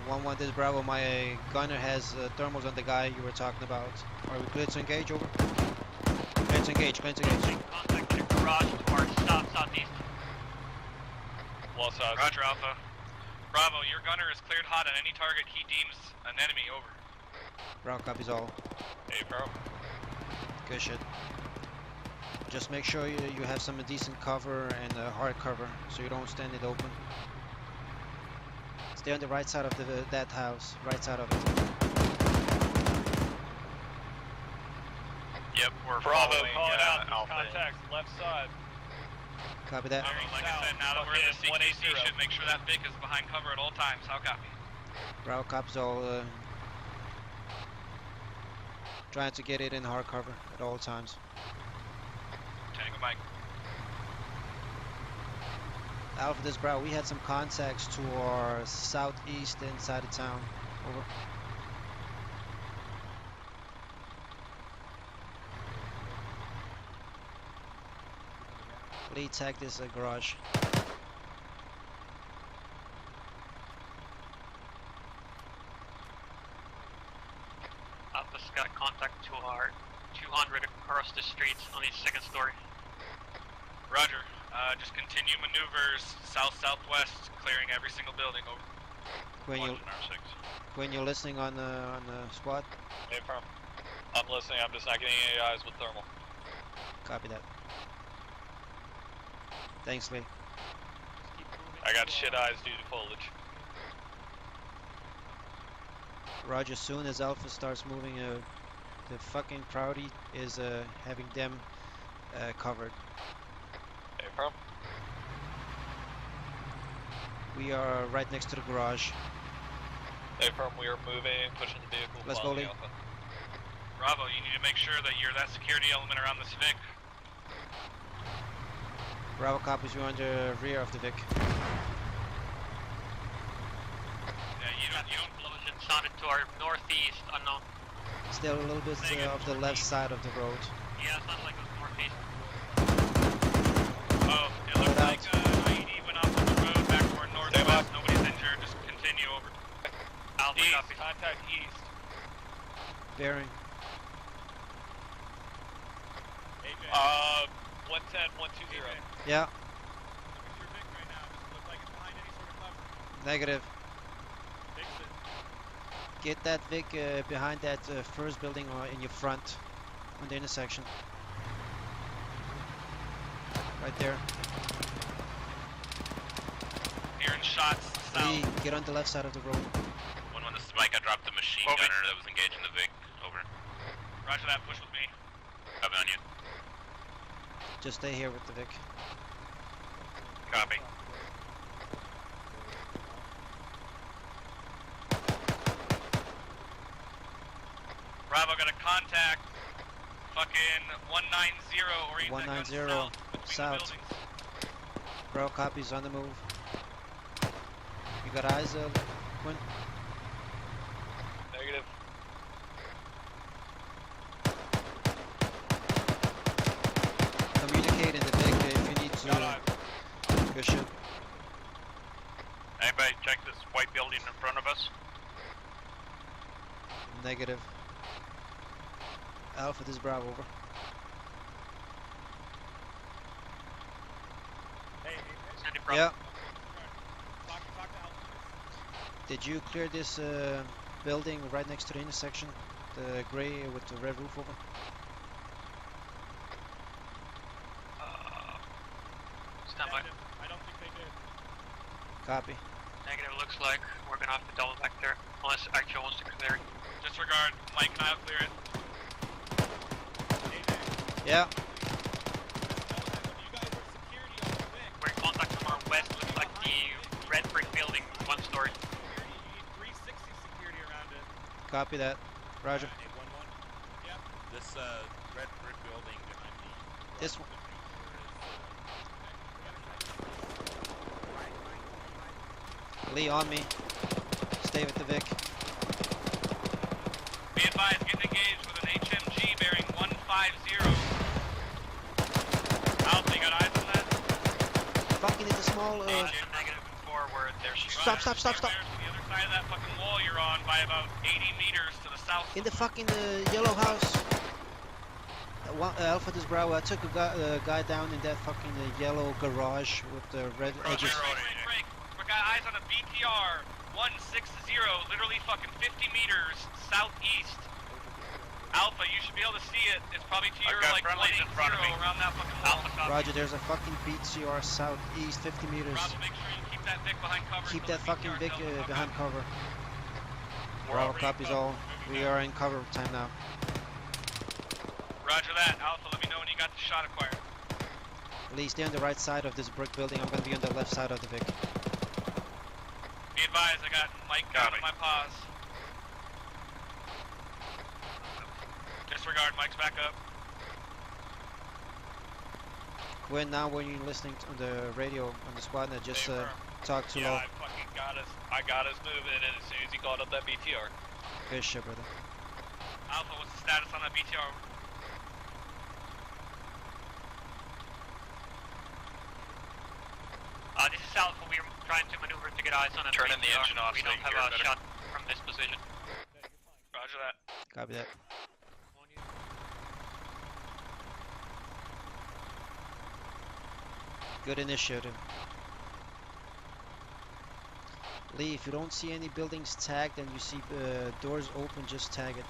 1-1, this is Bravo. My gunner has thermals on the guy you were talking about. Are we clear to engage? Over. Clear to engage. Clear to engage. Contact the garage to our southeast. Lost eyes. Roger, Alpha. Bravo, your gunner is cleared hot on any target he deems an enemy. Over. Bravo copies all. Hey, bro. Good shit. Just make sure you have some decent cover and hard cover so you don't stand it open. Stay on the right side of that house. Right side of it. Yep, we're Bravo, following calling out. Alpha. Contacts left side. Copy that. Like I said, now that we're in the CQC, you should make sure that Vic is behind cover at all times. How copy? Bravo copies all. Trying to get it in hard cover at all times. Tango Mike. Alpha, this Bravo, we had some contacts to our southeast inside of town. Over. Lead tag this garage. Alpha's got contact to our 200 across the streets on the second story. Roger. Just continue maneuvers south-southwest, clearing every single building. Over. Quinn, you're listening on the squad? Hey, firm. I'm listening. I'm just not getting any eyes with thermal. Copy that. Thanks, Lee. I got shit eyes due to foliage. Roger, soon as Alpha starts moving, the fucking priority is having them covered. Hey, firm. We are right next to the garage. Hey, firm. We are moving, pushing the vehicle. Let's go, Lee. Alpha. Bravo, you need to make sure that you're that security element around this Vic. Bravo copies, you're on the rear of the Vic. Yeah, you don't. Explosion sounded to our northeast, unknown. Still a little bit of the left side of the road. Yeah, it sounded like it was northeast. Oh, it looks like IED went off on the road back toward northwest. Nobody's injured. Just continue over. Alpha East. copy. Contact east. Bearing. 110, 120. Yeah. Look at your Vic right now. Does it look like it's behind any sort of cover? Negative. Fix it. Get that Vic behind that first building or in your front on the intersection. Right there. Hearing shots south. Lee, get on the left side of the road. When this is Mike, I dropped the machine Over. gunner that was engaging the Vic. Over. Roger that. Push with me. Copy on you. Just stay here with the Vic. Copy. Bravo, got a contact Fucking 190 orient 190 that gun south between south. the buildings. Bro, copies on the move. You got eyes, Quinn? Negative. Communicate in the big if you need to. Good shit. Anybody check this white building in front of us? Negative. Alpha, this is Bravo, over. Sandy Bravo. Yeah. Did you clear this building right next to the intersection? The gray with the red roof over? Stand by. I don't think they did. Copy. Negative, looks like we're gonna have to double back there, unless Actual wants to clear it. Disregard. Mike and I'll clear it. Yeah. We're in contact from our west, looks like the red brick building, one story. 360 security around it. Copy that. Roger. Hey, 1-1. Yep. This red brick building behind me. This one. Lee on me. Stay with the Vic. Be advised, getting engaged with an HMG bearing 150. Alpha, you got eyes on that? Fucking it's a small. Negative and forward, there's Stop! To the other side of that fucking wall you're on by about 80 meters to the south. In the fucking yellow house. Alpha, this Bravo. I took a guy down in that fucking yellow garage with the red edges. Break. We got eyes on a BTR 160, literally fucking 50 meters southeast. Alpha, you should be able to see it. It's probably to your like 180 around that fucking wall. Roger, there's a fucking BTR southeast 50 meters. Bravo, make sure you keep that Vic behind cover. Keep until that the fucking BTR Vic tells us to behind come cover. We're Bravo, already copies covered. all. We are in cover time now. Roger that. Alpha, let me know when you got the shot acquired. Lee, stay on the right side of this brick building. I'm gonna be on the left side of the Vic. Be advised, I got Mike down on my paws. Disregard, Mike's back up. Quinn, now when you're listening on the radio on the squad net, just talk too low. I fucking got us. I got us moving, and as soon as he called up that BTR. Good shit, brother. Alpha, what's the status on that BTR? This is Alpha, we're trying to maneuver to get eyes on a Turning the BTR. engine off We so don't you have can a hear better. shot from this position. Roger that. Copy that. Good initiative. Lee, if you don't see any buildings tagged and you see doors open, just tag it.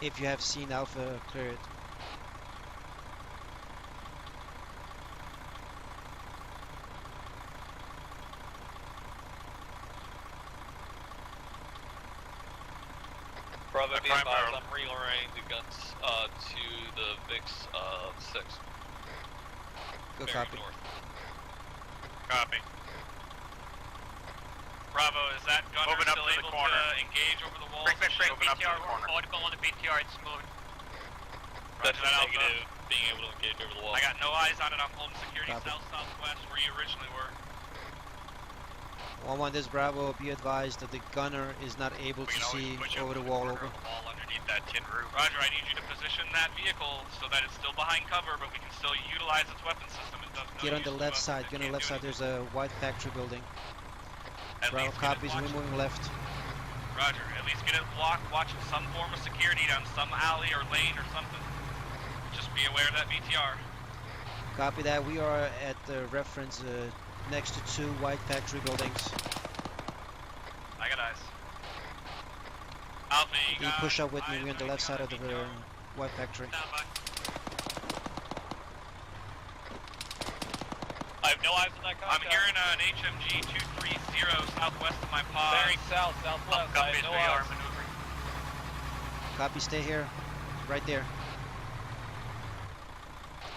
If you have seen Alpha clear it. Bravo, be advised, I'm reorienting the guns to the VIX 6. Good Bearing copy. north. Copy. Bravo, is that gunner Moving up still to the able corner. to engage over the walls? Break, Moving up to BTR, the corner. audible on the BTR, it's moving. That's Roger that, Alpha. negative, being able to engage over the wall. I got no eyes on it. I'm holding security Copy. south-southwest where you originally were. 1-1, this Bravo, be advised that the gunner is not able to see over the wall over. Wall underneath that tin roof. Roger, I need you to position that vehicle so that it's still behind cover, but we can still utilize its weapon system. It does no Get on the use to left us side, if get it on the can't left do side, there's a white factory building. At Bravo least get it copies, we're watched. moving left. Roger, at least get it blocked, watching some form of security down some alley or lane or something. Just be aware of that BTR. Copy that, we are at the reference next to 2 white factory buildings. I got eyes. Alpha, you You got push up with me, eyes we're on the on left side of the BTR? white factory. Stand by. I have no eyes on that I'm contact. hearing an HMG 230 southwest of my pod. Bearing south, southwest. I Copies, have no we are eyes. maneuvering. Copy, stay here, right there.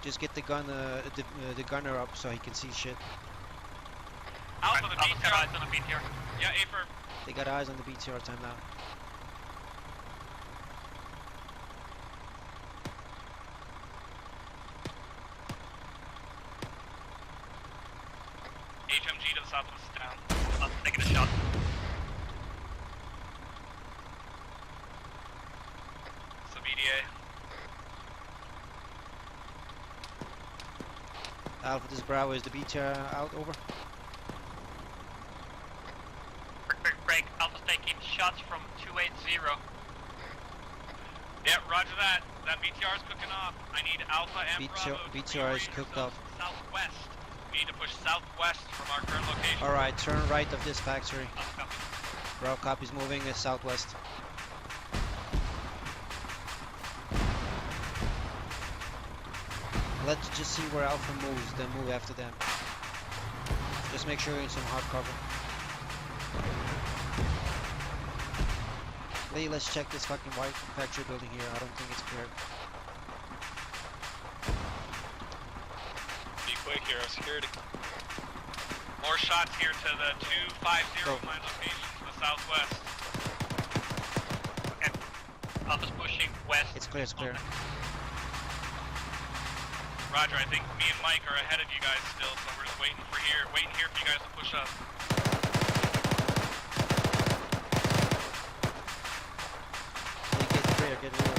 Just get the gun, the gunner up so he can see shit. Alpha, the Alpha's got BTR. eyes on a BTR. Yeah, A-firm. They got eyes on the BTR time now. Alpha, this is Bravo. Is the BTR out? Over. Break. Alpha's taking shots from 280. Yeah, roger that. That BTR is cooking off. I need Alpha and Bravo to BTR is reorient cooked yourselves off. southwest. We need to push southwest from our current location. Alright, turn right of this factory. Bravo copies moving southwest. Let's just see where Alpha moves, then move after them. Just make sure you're in some hard cover. Lee, let's check this fucking white factory building here. I don't think it's clear. Be quick here, security. More shots here to the 250 my location to the southwest. Okay. Alpha's pushing west. It's clear, it's clear. Roger, I think me and Mike are ahead of you guys still, so we're just waiting here for you guys to push up. Get clear, get clear.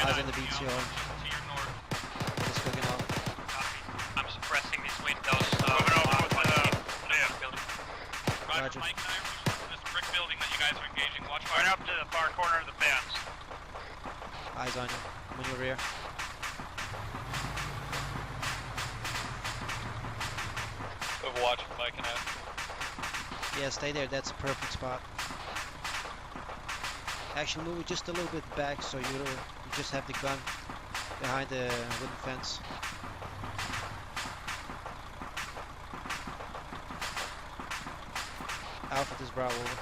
Eyes on the BTR. To your north. It's cooking off. I'm suppressing these windows. Moving over with the building. Roger, Mike and I are pushing to this brick building that you guys are engaging. Watch fire. Right up to the far corner of the fence. Eyes on you. I'm on your rear. Overwatch, Mike and I. Yeah, stay there. That's a perfect spot. Actually, move it just a little bit back so you just have the gun behind the wooden fence. Alpha, this is Bravo. Over.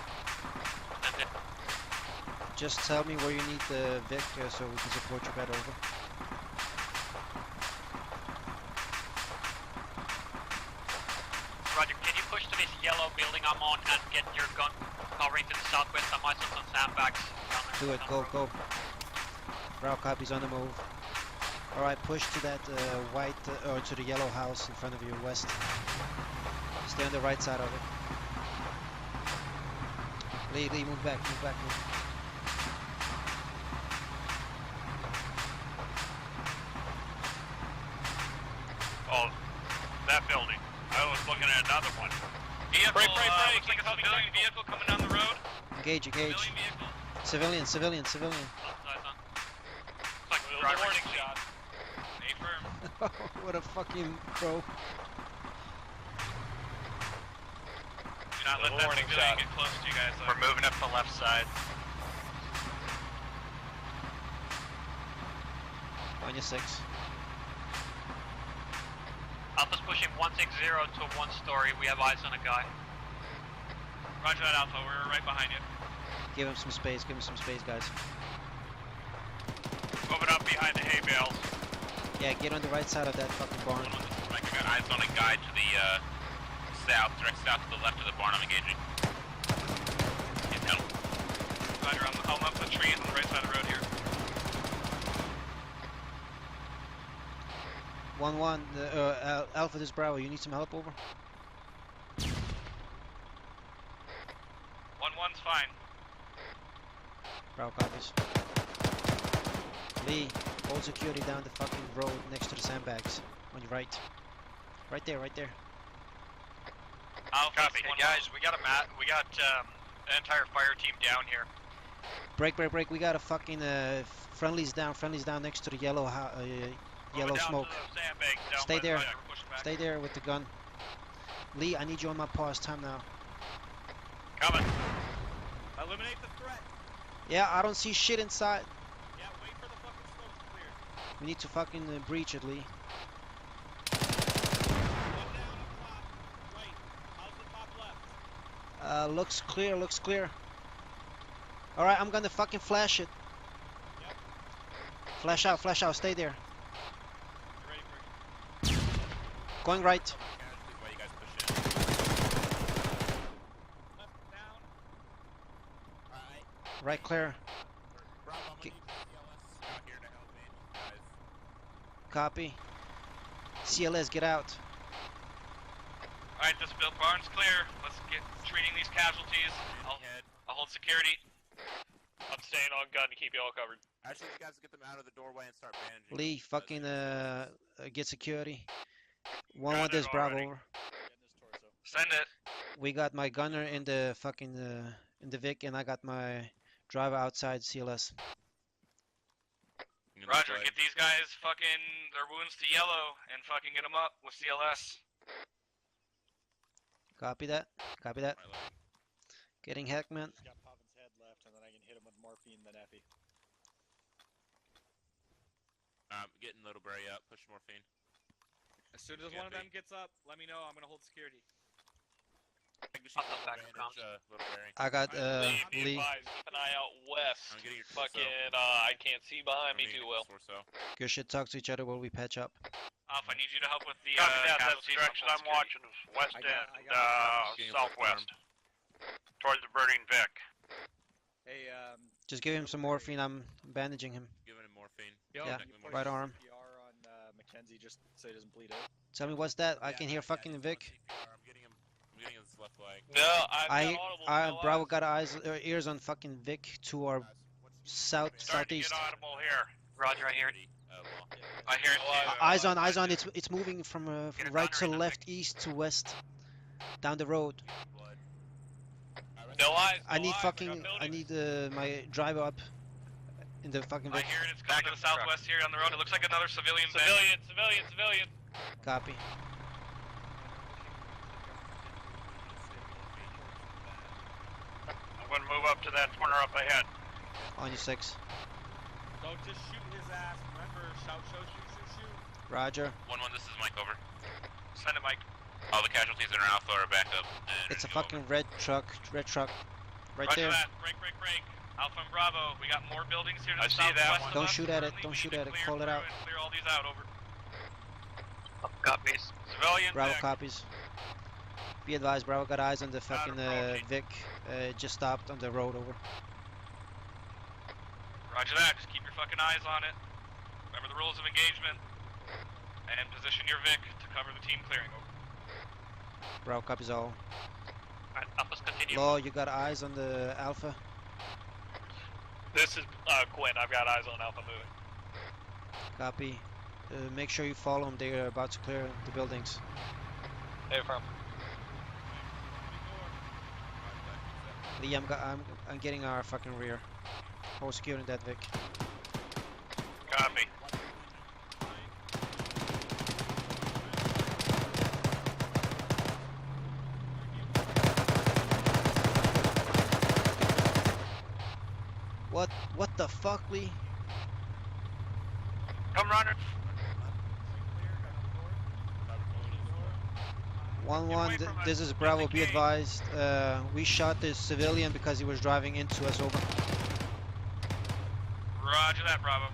Just tell me where you need the Vic so we can support you better. Over. Roger, can you push to this yellow building I'm on and get your gun covering to the southwest? I might have some sandbags down there. Do it, go, go. Bravo copies on the move. Alright, push to that white, or to the yellow house in front of you, west. Stay on the right side of it. Lee, move back, move back, move. Oh, that building. I was looking at another one. Vehicle, break. Looks like a civilian vehicle coming down the road. Engage. Civilian vehicle. Civilian. Like a warning shot. Stay firm. What a fucking pro. Do not let that civilian get close to you guys. We're moving up the left side. On your 6. Alpha's pushing 160 to 1 story. We have eyes on a guy. Roger that, Alpha. We're right behind you. Give him some space, guys. Moving up behind the hay bales. Yeah, get on the right side of that fucking barn. I got eyes on a guy to the south, direct south to the left of the barn. I'm engaging. Get help. Roger, I'm up the trees on the right side of the road here. 1-1, Alpha, this is Bravo. You need some help? Over. 1-1's fine. Bravo copies. Lee, hold security down the fucking road next to the sandbags. On your right. Right there. Alpha, copy. Hey guys, we got an entire fire team down here. Break. We got a fucking friendlies down next to the yellow yellow smoke. Stay there. Stay there with the gun. Lee, I need you on my pause. Time now. Coming. Eliminate the threat. Yeah, I don't see shit inside. Yeah, wait for the fucking smoke to clear. We need to fucking breach it, Lee. One down up top. Wait, how's the top left? Looks clear. Alright, I'm gonna fucking flash it. Yep. Flash out, stay there. You ready for it? Going right. Left down. Alright. Right clear. Bravo, I'm gonna need CLS out here to help me, guys. Copy. CLS, get out. Alright, this barn's clear. Let's get treating these casualties. I'll hold security. I'm staying on gun to keep you all covered. Actually, you guys get them out of the doorway and start bandaging. Lee, fucking get security. One this Bravo over. Send it. We got my gunner in the fucking in the Vic, and I got my driver outside CLS. Roger, get these guys fucking their wounds to yellow and fucking get them up with CLS. Copy that. Copy that. Getting hacked, man. He's got Pavin's head left, and then I can hit him with morphine, then Effie. Getting Little Berry up. Push morphine. As soon as one of them gets up, let me know. I'm gonna hold security. I got Lee. Keep an eye out west. Fucking, I can't see behind me too well. Good shit. Talk to each other while we patch up. Alpha, I need you to help with the That's the direction I'm watching is west and southwest. Towards the burning Vic. Hey, Just give him some morphine. I'm bandaging him. Giving him morphine. Yeah, right arm. PR on Mackenzie just so he doesn't bleed out. Tell me what's that? I can hear fucking Vic. I'm getting his left leg. No, I've got audible. Bravo got ears on fucking Vic to our southeast. Audible here. Roger, I hear it. I hear it too. Eyes on. It's moving from right to left, east to west, down the road. No eyes. I need my driver up in the fucking I Vic. hear it. It's coming to the southwest here on the road. It looks like another civilian. Civilian. Copy. I'm gonna move up to that corner up ahead. On your 6. Don't just shoot his ass. Remember, shout, shoot. Roger. 1-1, this is Mike over. Send it, Mike. All the casualties in our alpha are back up. It's a fucking red truck. Right Roger there. that. Break. Alpha and Bravo, we got more buildings here to I the see southwest that of one. Don't us. shoot at it. Currently, Don't we shoot need to at it. clear Call it through out. and clear all these out, over. Copies. Civilian. Bravo Vic. copies. Be advised, Bravo got eyes on the fucking Vic. Just stopped on the road, over. Roger that. Just keep your fucking eyes on it. Remember the rules of engagement. And position your Vic to cover the team clearing, over. Bravo copies all. Alright, Alpha's continue. Law, you got eyes on the Alpha? This is Quinn. I've got eyes on Alpha moving. Copy. Make sure you follow them. They're about to clear the buildings. Hey, from. Lee, I'm getting our fucking rear. Hold securing that Vic. Copy. What the fuck, Lee? Come runner. 1-1, this is Bravo, be advised. We shot this civilian because he was driving into us, over. Roger that, Bravo.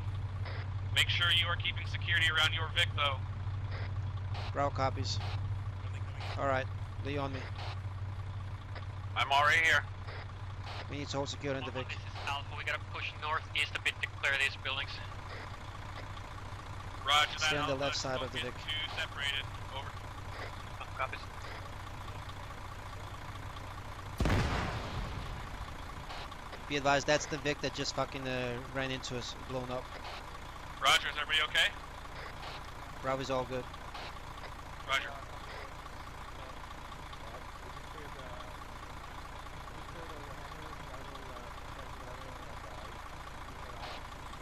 Make sure you are keeping security around your Vic, though. Bravo copies. Alright, Lee on me. I'm already here. We need to hold secure in the Vic. This is Alpha. We gotta push northeast a bit to clear these buildings. Roger that. Stay on the Alpha. left side Don't of the get Vic. too separated, over. Copies. Be advised, that's the Vic that just fucking ran into us, blown up. Roger, is everybody okay? Bravo's all good. Roger.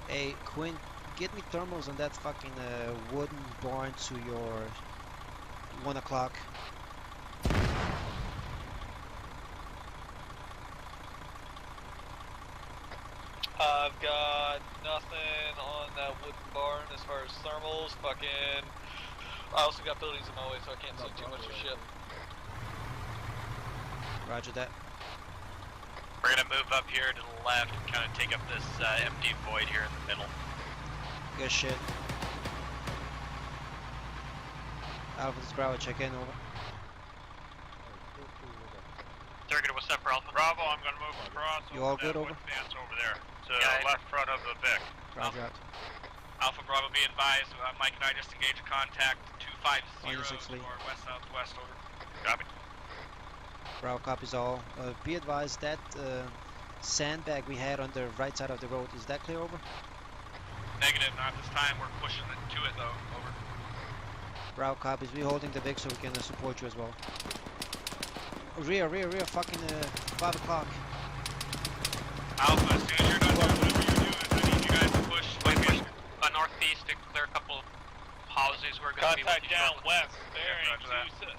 Hey, Quinn, get me thermals on that fucking wooden barn to your 1 o'clock. I've got nothing on that wooden barn as far as thermals. Fucking. I also got buildings in my way, so I can't see too much of shit. Roger that. We're gonna move up here to the left and kind of take up this empty void here in the middle. Good shit. Alpha, this is Bravo, check in, over. Target, what's up for Alpha? Bravo, I'm gonna move across. You all good, over? Fence over there to the left front of the Vic. Roger out. Alpha Bravo, be advised. Mike and I just engaged a contact 250 to our west-southwest, over. Copy. Bravo copies all. Be advised that sandbag we had on the right side of the road, is that clear, over? Negative, not this time. We're pushing it to it though, over. Bravo copies, we holding the Vic so we can support you as well. Rear, fucking 5 o'clock. Alpha, as soon as you're done doing whatever you're doing, I need you guys to push. Push northeast to clear a couple houses. We're going to be with you. Contact down west, bearing 270.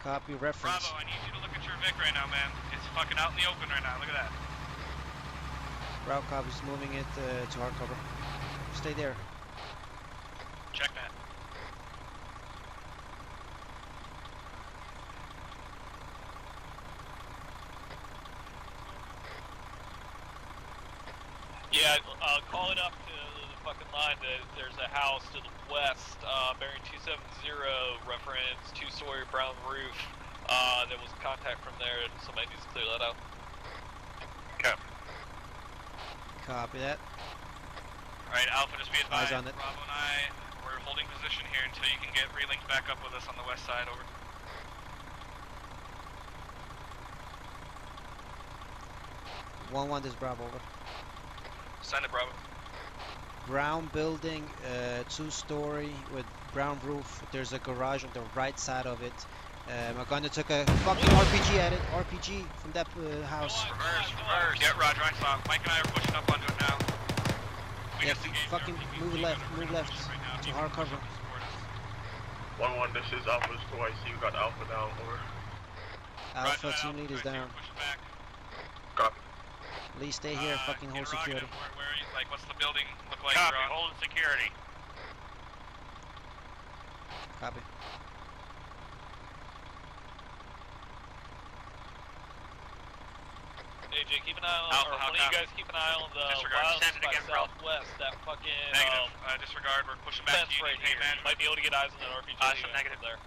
Copy, reference. Bravo, I need you to look at your Vic right now, man. It's fucking out in the open right now, look at that. Bravo copies, moving it to hard cover. Stay there. Check that. Yeah, call it up to the fucking line that there's a house to the west, bearing 270, reference 2-story brown roof. There was contact from there, and somebody needs to clear that out. Okay. Copy that. Alright, Alpha, just be advised. Eyes on it. Bravo and I, we're holding position here until you can get relinked back up with us on the west side, over. This Bravo, over. Send it, Bravo. Brown building, 2-story with brown roof. There's a garage on the right side of it. My gunner took a fucking RPG at it. RPG from that house. Reverse. Get Roger, I saw. Mike and I are pushing up onto it now. We Yeah, just engaged fucking move left to hard cover. 1-1, this is Alpha's 2 IC. We got Alpha down, over. Alpha Roger, team lead is down. Pushing back. Copy. Lee, stay here. Fucking hold security. Where are you? Like, what's the building look like? Copy, holding security. Copy. AJ, keep an eye on, Alpha, or one of you guys keep an eye on the Disregard. wildlands Send it by again, bro. southwest, that fucking Negative. Disregard. We're pushing back fence to you. right here. You might be able to get eyes on that RPG Awesome, unit negative. there.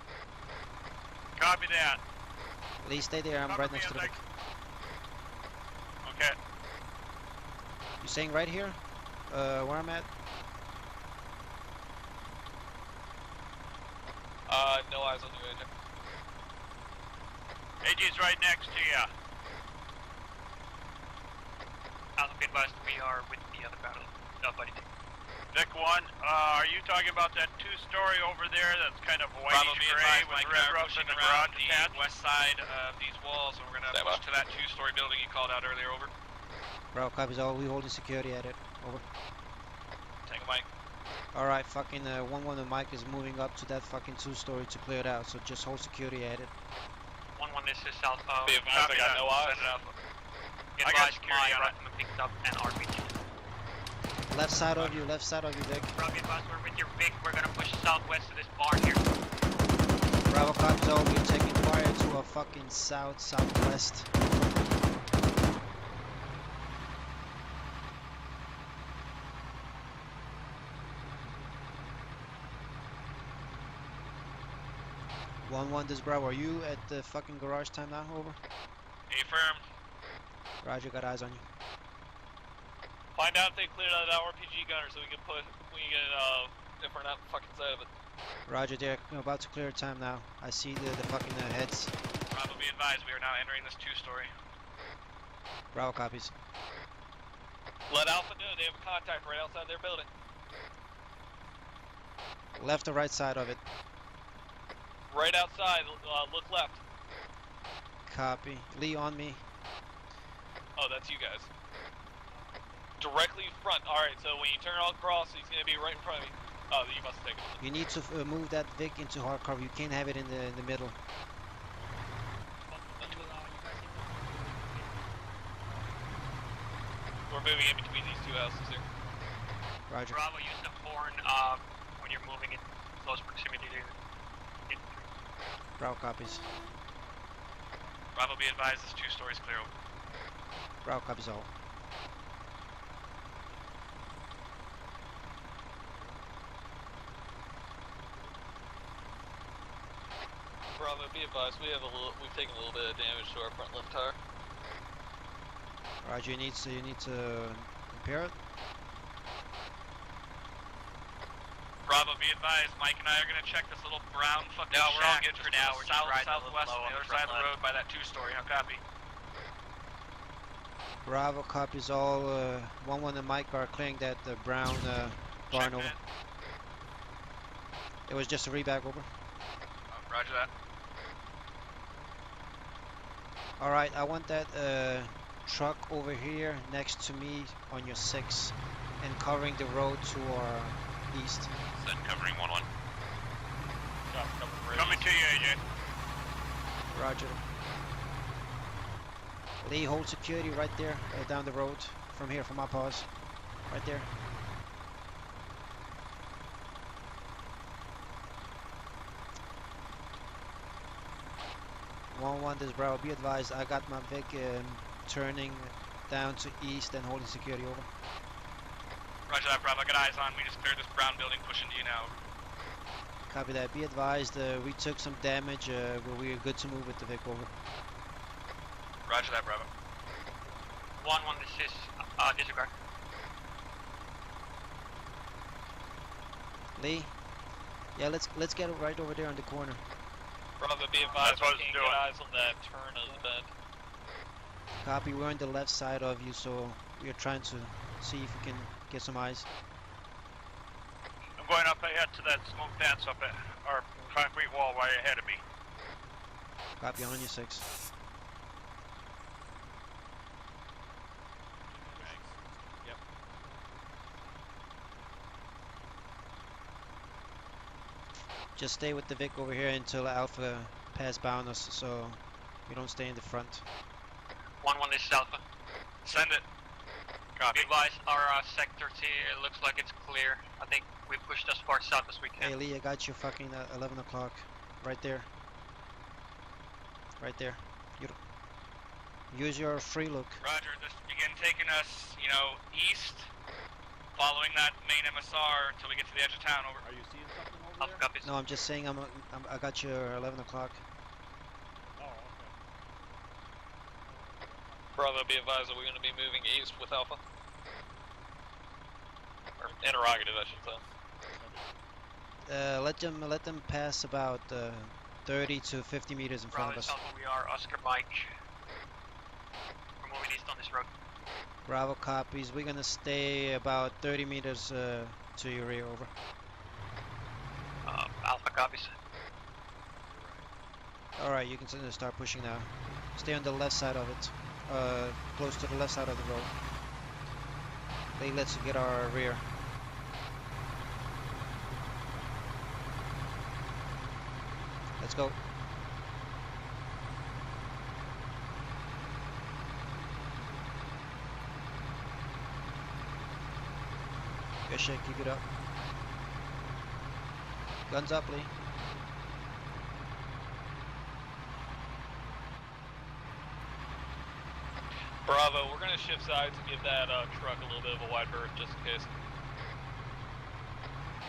Copy that. Lee, stay there. I'm right next to the Vic. Okay. You saying right here? Where I'm at? No eyes on you, AJ. AJ's right next to you. Alpha, be advised, we are with the other battle. Buddy. Vic 1, are you talking about that 2-story over there that's kind of whitish gray with red roofs and the garage attached? West side of these walls, and we're gonna push to that 2-story building you called out earlier, over. Bravo copies all. We holding security at it. Over. Tango Mike. Alright, fucking 1-1 and Mike is moving up to that fucking 2-story to clear it out, so just hold security at it. 1-1, this is Alpha. Be advised, I got no eyes. Send it, Alpha. I got security on it. Picked up an RPG. Left side of you, Vic. Bravo, be advised, we're with your Vic. We're gonna push southwest of this barn here. Bravo copies all. We're taking fire to a fucking southwest. This Bravo. Are you at the fucking garage time now? Over. Affirm. Roger, got eyes on you. Find out if they cleared out that RPG gunner so we can if we're not fucking side of it. Roger, they're about to clear time now. I see the fucking heads. Bravo, be advised, we are now entering this 2-story. Bravo copies. Let Alpha know they have a contact right outside their building. Left or right side of it? Right outside, look left. Copy. Lee on me. Oh, that's you guys. Directly in front. Alright, so when you turn across, he's going to be right in front of you. Oh, you must have taken it. You need to move that Vic into hard cover. You can't have it in the middle. We're moving in between these two houses here. Roger. Bravo, use the horn when you're moving in close proximity to infantry. Bravo copies. Bravo, be advised, this 2-story's clear. Bravo copies all. Bravo, be advised, we've taken a little bit of damage to our front left tire. Roger, you need to repair it. Bravo, be advised, Mike and I are gonna check this little brown fucking No, we're all shack good for now. We're just riding a little southwest low on the on other the side of front the line. road by that two-story. How copy? Bravo copies all. 1-1 and Mike are clearing that brown barn over. It was just a reback over. Roger that. Alright, I want that truck over here next to me on your 6 and covering the road to our east. Then covering 1-1. Coming to you, AJ. Roger. Lee, hold security right there, down the road from here, from our pause. Right there. This is Bravo. Be advised, I got my Vic turning down to east and holding security over. Roger that, Bravo. I got eyes on. We just cleared this brown building, pushing to you now. Copy that. Be advised, we took some damage, but we are good to move with the Vic over. Roger that, Bravo. 1-1, this is disregard. Lee? Yeah, let's get it right over there on the corner. Bravo, be advised, we can't get eyes on that turn of the bend. Copy, we're on the left side of you, so we're trying to see if we can get some eyes. I'm going up ahead to that smoke fence up at our concrete wall right ahead of me. Copy, on your 6. Yep. Just stay with the Vic over here until Alpha pass bound us, so we don't stay in the front. 1-1, this is Alpha. Send it. Copy. Be advised, our sector here looks like it's clear. I think we pushed as far south as we can. Hey Lee, I got you fucking 11 o'clock. Right there. Right there. Use your free look. Roger, just begin taking us, east, following that main MSR until we get to the edge of town, over. Are you seeing something over Alpha there? copies. No, I'm just saying I got you 11 o'clock. Oh, okay. Bravo, be advised that we're going to be moving east with Alpha. Or interrogative, I should say. Let them pass about 30 to 50 meters in front of us. Alpha, we are Oscar Mike. We're moving east on this road. Bravo copies. We're gonna stay about 30 meters to your rear, over. Alpha copies. Alright, you can start pushing now. Stay on the left side of it. Close to the left side of the road. Let's get our rear. Let's go. Good shit, keep it up. Guns up, Lee. Bravo, we're going to shift sides and give that truck a little bit of a wide berth just in case.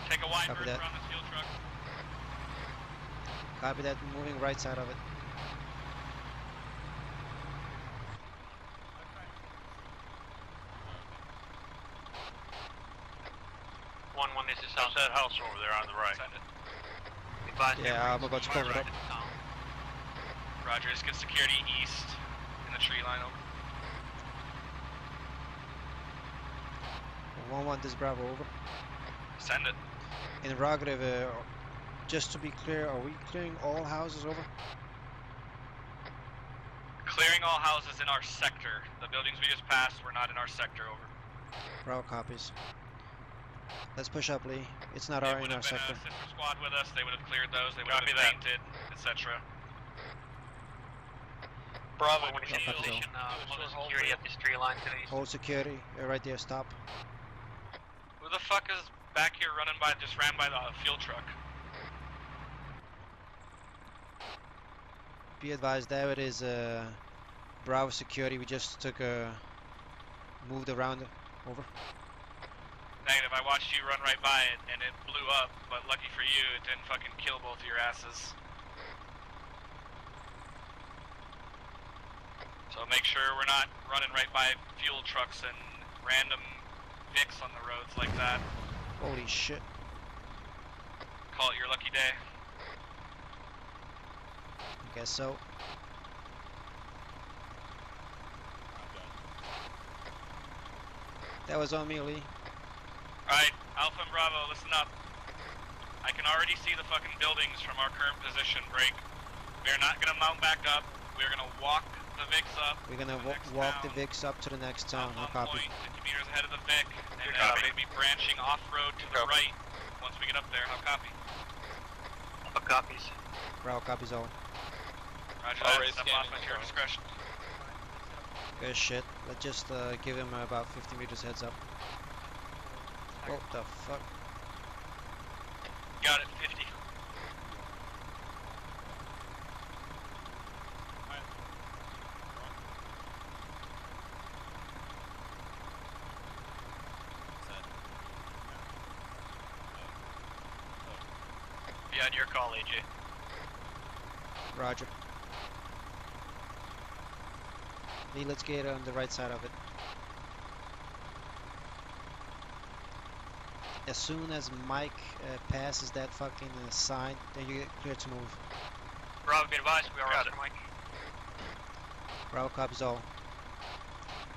Take a wide Copy berth that. around this fuel truck. Copy that, moving right side of it. This is How's that house over there on the right? Yeah, I'm about to cover it up. Roger, just get security east in the tree line, over. 1-1, this is Bravo, over. Send it. Interrogative, just to be clear, are we clearing all houses, over? Clearing all houses in our sector. The buildings we just passed were not in our sector, over. Bravo copies. Let's push up, Lee. It's not in our sector. If there was a squad with us, they would have cleared those, they would have been painted, etc. Bravo, when you position security at this tree line today. Hold security, right there, stop. Who the fuck is back here just ran by the fuel truck? Be advised, there it is, Bravo security, we just took moved around it, over. Negative, I watched you run right by it and it blew up, but lucky for you, it didn't fucking kill both of your asses. So make sure we're not running right by fuel trucks and random Vics on the roads like that. Holy shit. Call it your lucky day. I guess so. That was on me, Lee. Alright, Alpha and Bravo, listen up. I can already see the fucking buildings from our current position, break. We are not gonna mount back up. We're gonna walk the VIX up. We're gonna walk the VIX up to the next town. On Copy. point, 50 meters ahead of the VIC, and then maybe branching off-road to the right once we get up there. How copy? Alpha copies. Bravo copies all. Roger that, step off at your discretion. Good shit. Let's just give him about 50 meters heads up. What the fuck? Got it, 50. Be on your call, AJ. Roger. Lee, let's get on the right side of it. As soon as Mike passes that fucking sign, then you get clear to move. Bravo, be advised, we are after Mike. Bravo copies all.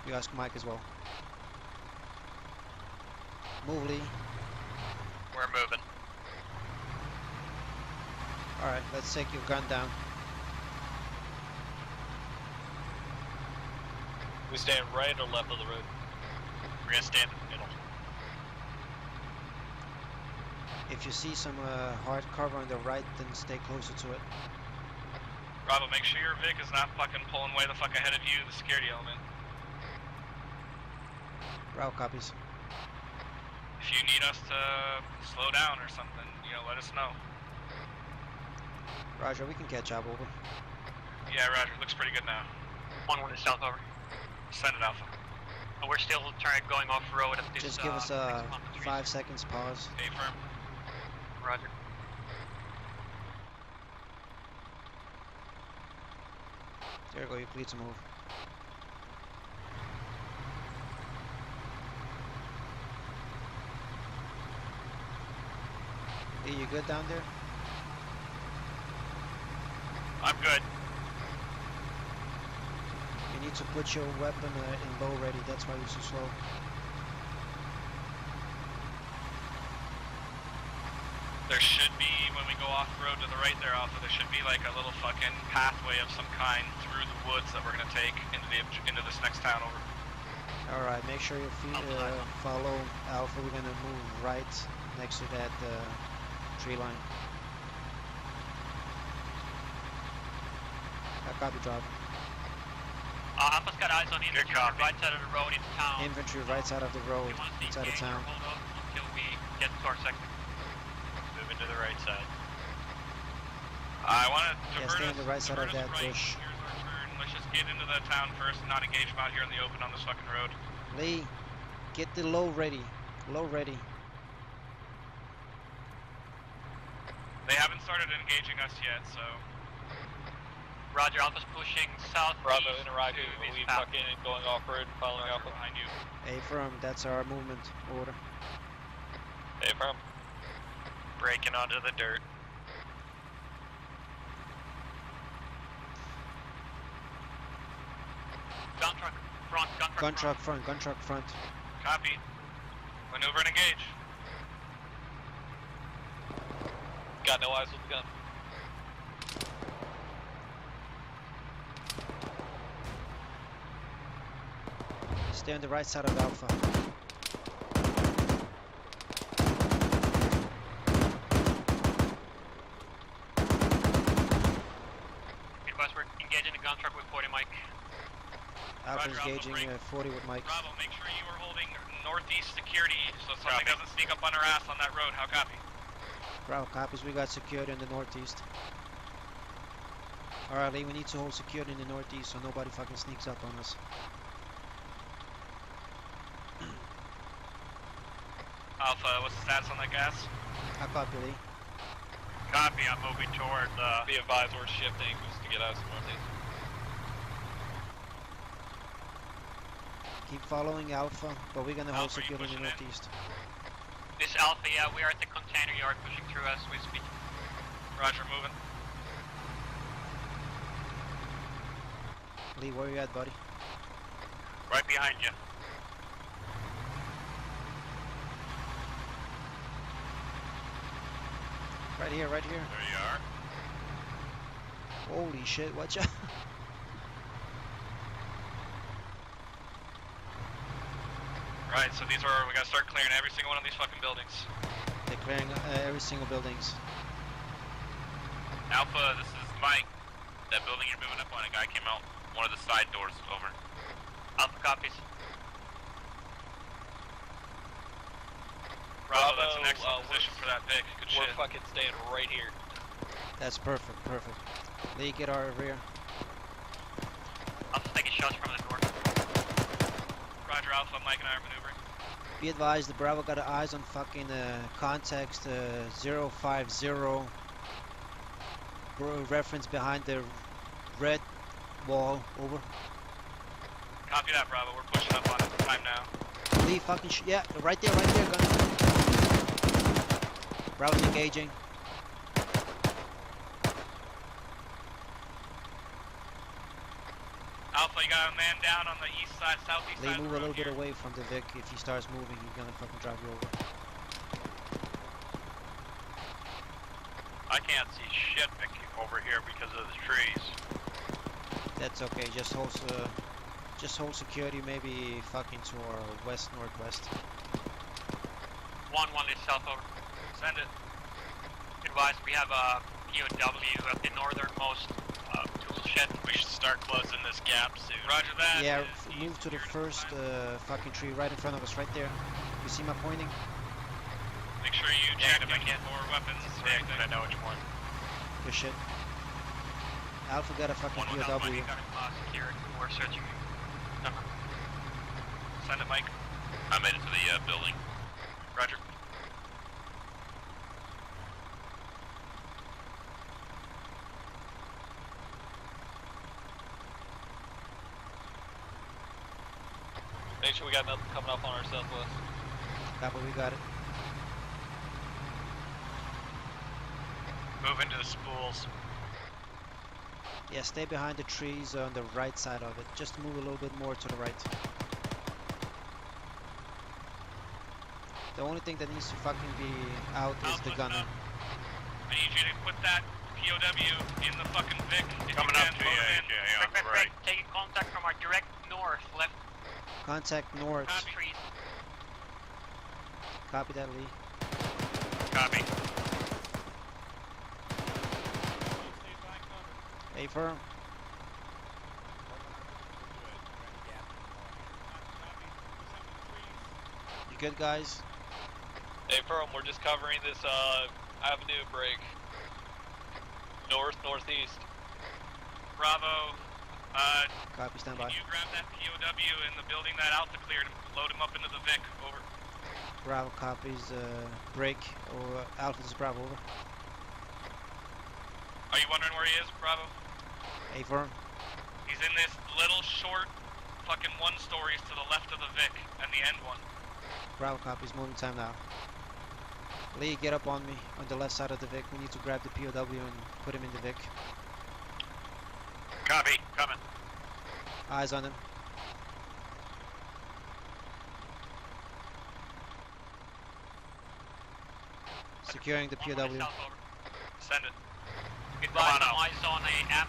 You ask Mike as well. Move, Lee. We're moving. Alright, let's take your gun down. We stand right or left of the road? We're gonna stand in the middle. If you see some hard cover on the right, then stay closer to it. Bravo, make sure your VIC is not fucking pulling way the fuck ahead of you, the security element. Bravo copies. If you need us to slow down or something, you know, let us know. Roger, we can catch up, over. Yeah, Roger, looks pretty good now. 1-1 is south, over. Send it, Alpha. We're still trying going off road at this. Just give us 5 seconds pause. Stay firm. Roger. There you go, you're clear to move. Are you good down there? I'm good. You need to put your weapon in low ready, that's why you're so slow. There should be, when we go off-road to the right there, Alpha, there should be like a little fucking pathway of some kind through the woods that we're gonna take into this next town, over. Alright, make sure your feet follow Alpha. We're gonna move right next to that tree line. Copy, drive. Alpha's got eyes on infantry on the right side of the road in town. Infantry right side of the road, inside of town. Hold up until we get to our sector. Moving to the right side. I want to divert stay on the right side of that bush. Here's our turn. Let's just get into the town first and not engage them out here in the open on this fucking road. Lee, get the low ready. Low ready. They haven't started engaging us yet, so... Roger, Alpha's pushing south. Bravo, interactive. Are we fucking going off-road and following Roger, Alpha? behind you. Affirm, that's our movement order. Affirm. Breaking onto the dirt. Gun truck front, Gun truck front, gun truck front. Copy. Maneuver and engage. Got no eyes with the gun. Stay on the right side of Alpha. Advice, we're engaging the gun truck with 40 Mike. Alpha Roger, engaging Alpha, 40 with Mike. Bravo, make sure you are holding northeast security so something doesn't sneak up on our ass on that road. How copy? Bravo copies, we got security in the northeast. Alright Lee, we need to hold security in the northeast so nobody fucking sneaks up on us. Alpha, what's the stats on that gas? I copy Lee. Copy, I'm moving toward Be advised, we're shifting just to get out of the northeast. Keep following Alpha, but we're gonna hold Alpha, you security in the pushing in? northeast. This Alpha, yeah, we are at the container yard pushing through as we speak. Roger, moving. Lee, where you at, buddy? Right behind you. Right here, right here. There you are. Holy shit, watch out. Right, so these are, we gotta start clearing every single one of these fucking buildings. They're clearing every single buildings. Alpha, this is Mike. That building you're moving up on, a guy came out one of the side doors. Over. Alpha copies. Bravo, that's an excellent position for that Vic. Good shit. We're fucking staying right here. That's perfect, perfect. Lee, get our rear. Alpha's taking shots from the north. Roger, Alpha, Mike and I are maneuvering. Be advised, the Bravo got eyes on fucking context 050. Reference behind the red wall. Over. Copy that, Bravo. We're pushing up on it. Time now. Lee, fucking yeah, right there, gun. Bravo's engaging. Alpha, you got a man down on the east side, southeast Lee, side. move a little bit away from the Vic. If he starts moving, he's gonna fucking drive you over. I can't see shit over here because of the trees. That's okay. Just hold security. Maybe fucking to our west northwest. 1-1 is south over. Send it. Advise, we have a POW at the northernmost tool shed. We should start closing this gap soon. Roger that. Yeah, move to the first fucking tree right in front of us, right there. You see my pointing? Make sure you check if I can for weapons. Yeah, I know which one. Good shit. Alpha got a fucking POW. Secured. We're searching. Send it, Mike. I made it to the building. Roger. Make sure we got nothing coming up on our southwest. Copy, we got it. Move into the spools. Yeah, stay behind the trees on the right side of it. Just move a little bit more to the right. The only thing that needs to fucking be out is the gunner. I need you to put that POW in the fucking Vic. Coming up to you, AJ, on the right. Taking contact from our direct north, left. Contact north. Trees. Copy that, Lee. Copy. A firm. You good, guys? Hey, firm, we're just covering this avenue break. Northeast. Bravo. Copy, stand by. Can you grab that POW in the building that Alpha cleared and load him up into the Vic? Over. Bravo copies, break, or Alpha is Bravo, over. Are you wondering where he is, Bravo? A firm. He's in this little short fucking one stories to the left of the Vic and the end one. Bravo copies, moving time now. Lee, get up on me, on the left side of the Vic. We need to grab the POW and put him in the Vic. Copy, coming. Eyes on him. Securing the POW. Send it. Advise eyes on a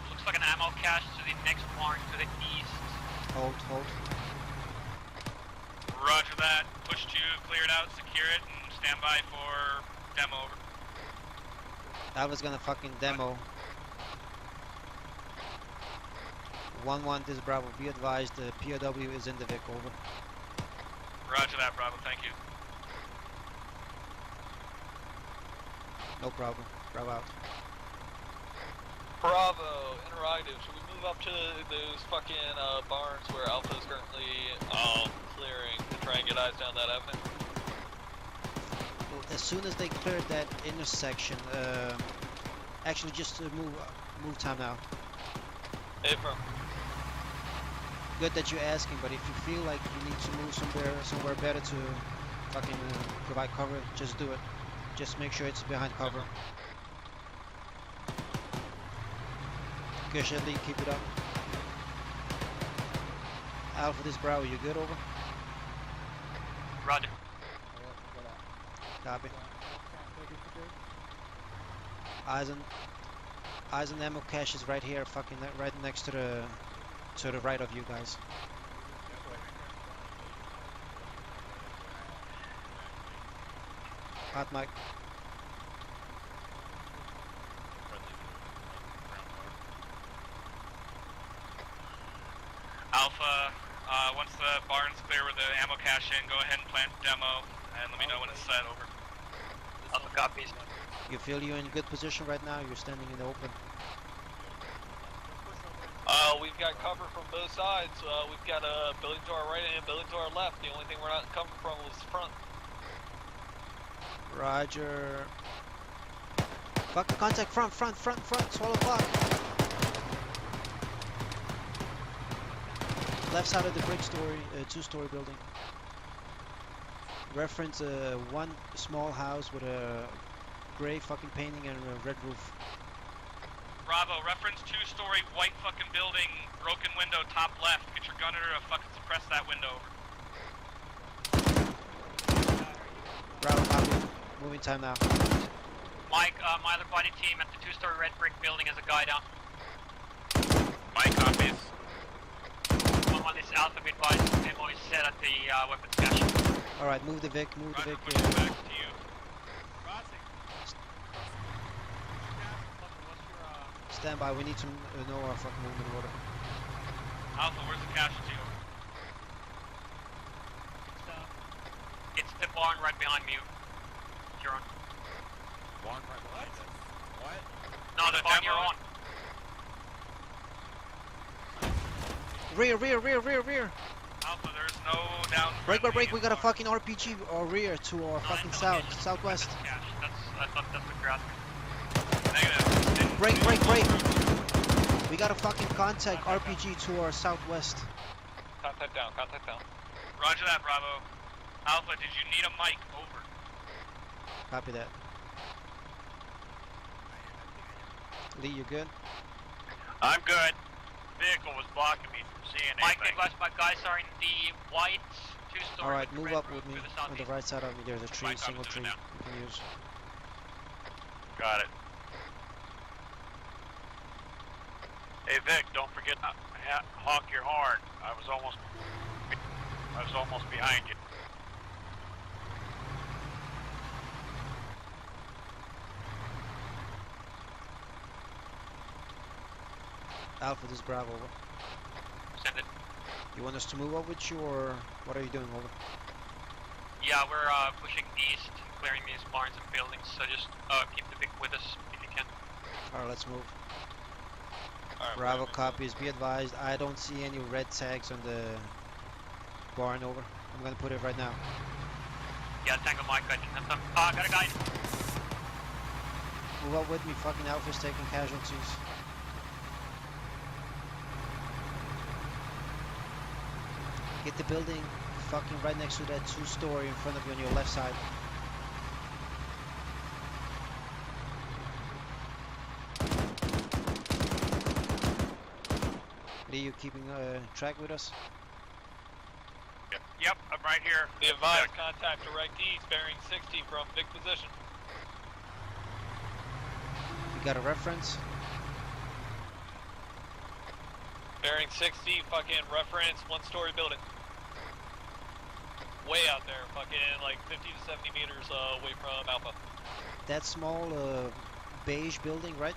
looks like an ammo cache to the next barn to the east. Hold. Roger that. Push 2, clear it out, secure it, and stand by for demo. Over. Alpha's gonna fucking demo. 1-1, this is Bravo. Be advised, the POW is in the Vic. Over. Roger that, Bravo. Thank you. No problem. Bravo out. Bravo, interrogative. Should we move up to those fucking barns where Alpha is currently clearing to try and get eyes down that avenue? Well, as soon as they cleared that intersection, actually just move time now. Hey, firm. Good that you're asking, but if you feel like you need to move somewhere better to fucking provide cover. Just do it. Just make sure it's behind cover. Good shit, Lee. Keep it up. Alpha, this Bravo, you good? Over. Roger. Copy. Eyes on ammo cache is right here, fucking right next to the right of you guys. Hot mic. Alpha, once the barn's clear with the ammo cache in, go ahead and plant demo, and let me know when it's set. Over. Alpha copies. You feel you're in good position right now? You're standing in the open. We've got cover from both sides. We've got a building to our right and a building to our left. The only thing we're not coming from was the front. Roger. Fucking contact front, swallow clock. Left side of the brick story, two-story building. Reference one small house with a gray fucking painting and a red roof. Bravo, reference two-story white fucking building, broken window, top left. Get your gunner to fucking suppress that window. Bravo, copy. Moving time now. Mike, my other body team at the two-story red brick building has a guy down. Mike copies. On this Alpha bit by ammo is set at the weapons cache. Alright, move the Vic, Roger, Vic. back to you. Stand by, we need to know our fucking movement order. Alpha, where's the casualty? It's the barn right behind you. You're on. Barn right behind us. What? No, the barn you're on. Rear. Alpha, there's no down. Break, we got a fucking RPG or rear to our fucking southwest. I thought that's what you're asking. Negative. Break. We got a fucking contact RPG to our southwest. Contact down. Roger that, Bravo. Alpha, did you need a mic? Over. Copy that. Lee, you good? I'm good. Vehicle was blocking me from seeing Mike, anything. advise my guys are in the white two-story. Alright, move up with me. On the right side of me, there's a tree, single tree you can use. Got it. Hey Vic, don't forget to honk your horn. I was almost behind you. Alpha, this is Bravo, over. Send it. You want us to move up with you, or what are you doing, over? Yeah, we're pushing east, clearing these barns and buildings, so just keep the Vic with us if you can. Alright, let's move. Right, Bravo copies, be advised, I don't see any red tags on the barn, over. I'm gonna put it right now. Yeah, Tango Mike, I think that's up. Got a guy. Move up with me, fucking Alpha's taking casualties. Get the building fucking right next to that two-story in front of you on your left side. Lee, you keeping track with us? Yep, I'm right here. Be advised, contact direct east, bearing 60 from Vic position. You got a reference? Bearing 60, fucking reference, one-story building. Way out there, fucking like 50 to 70 meters away from Alpha. That small beige building, right?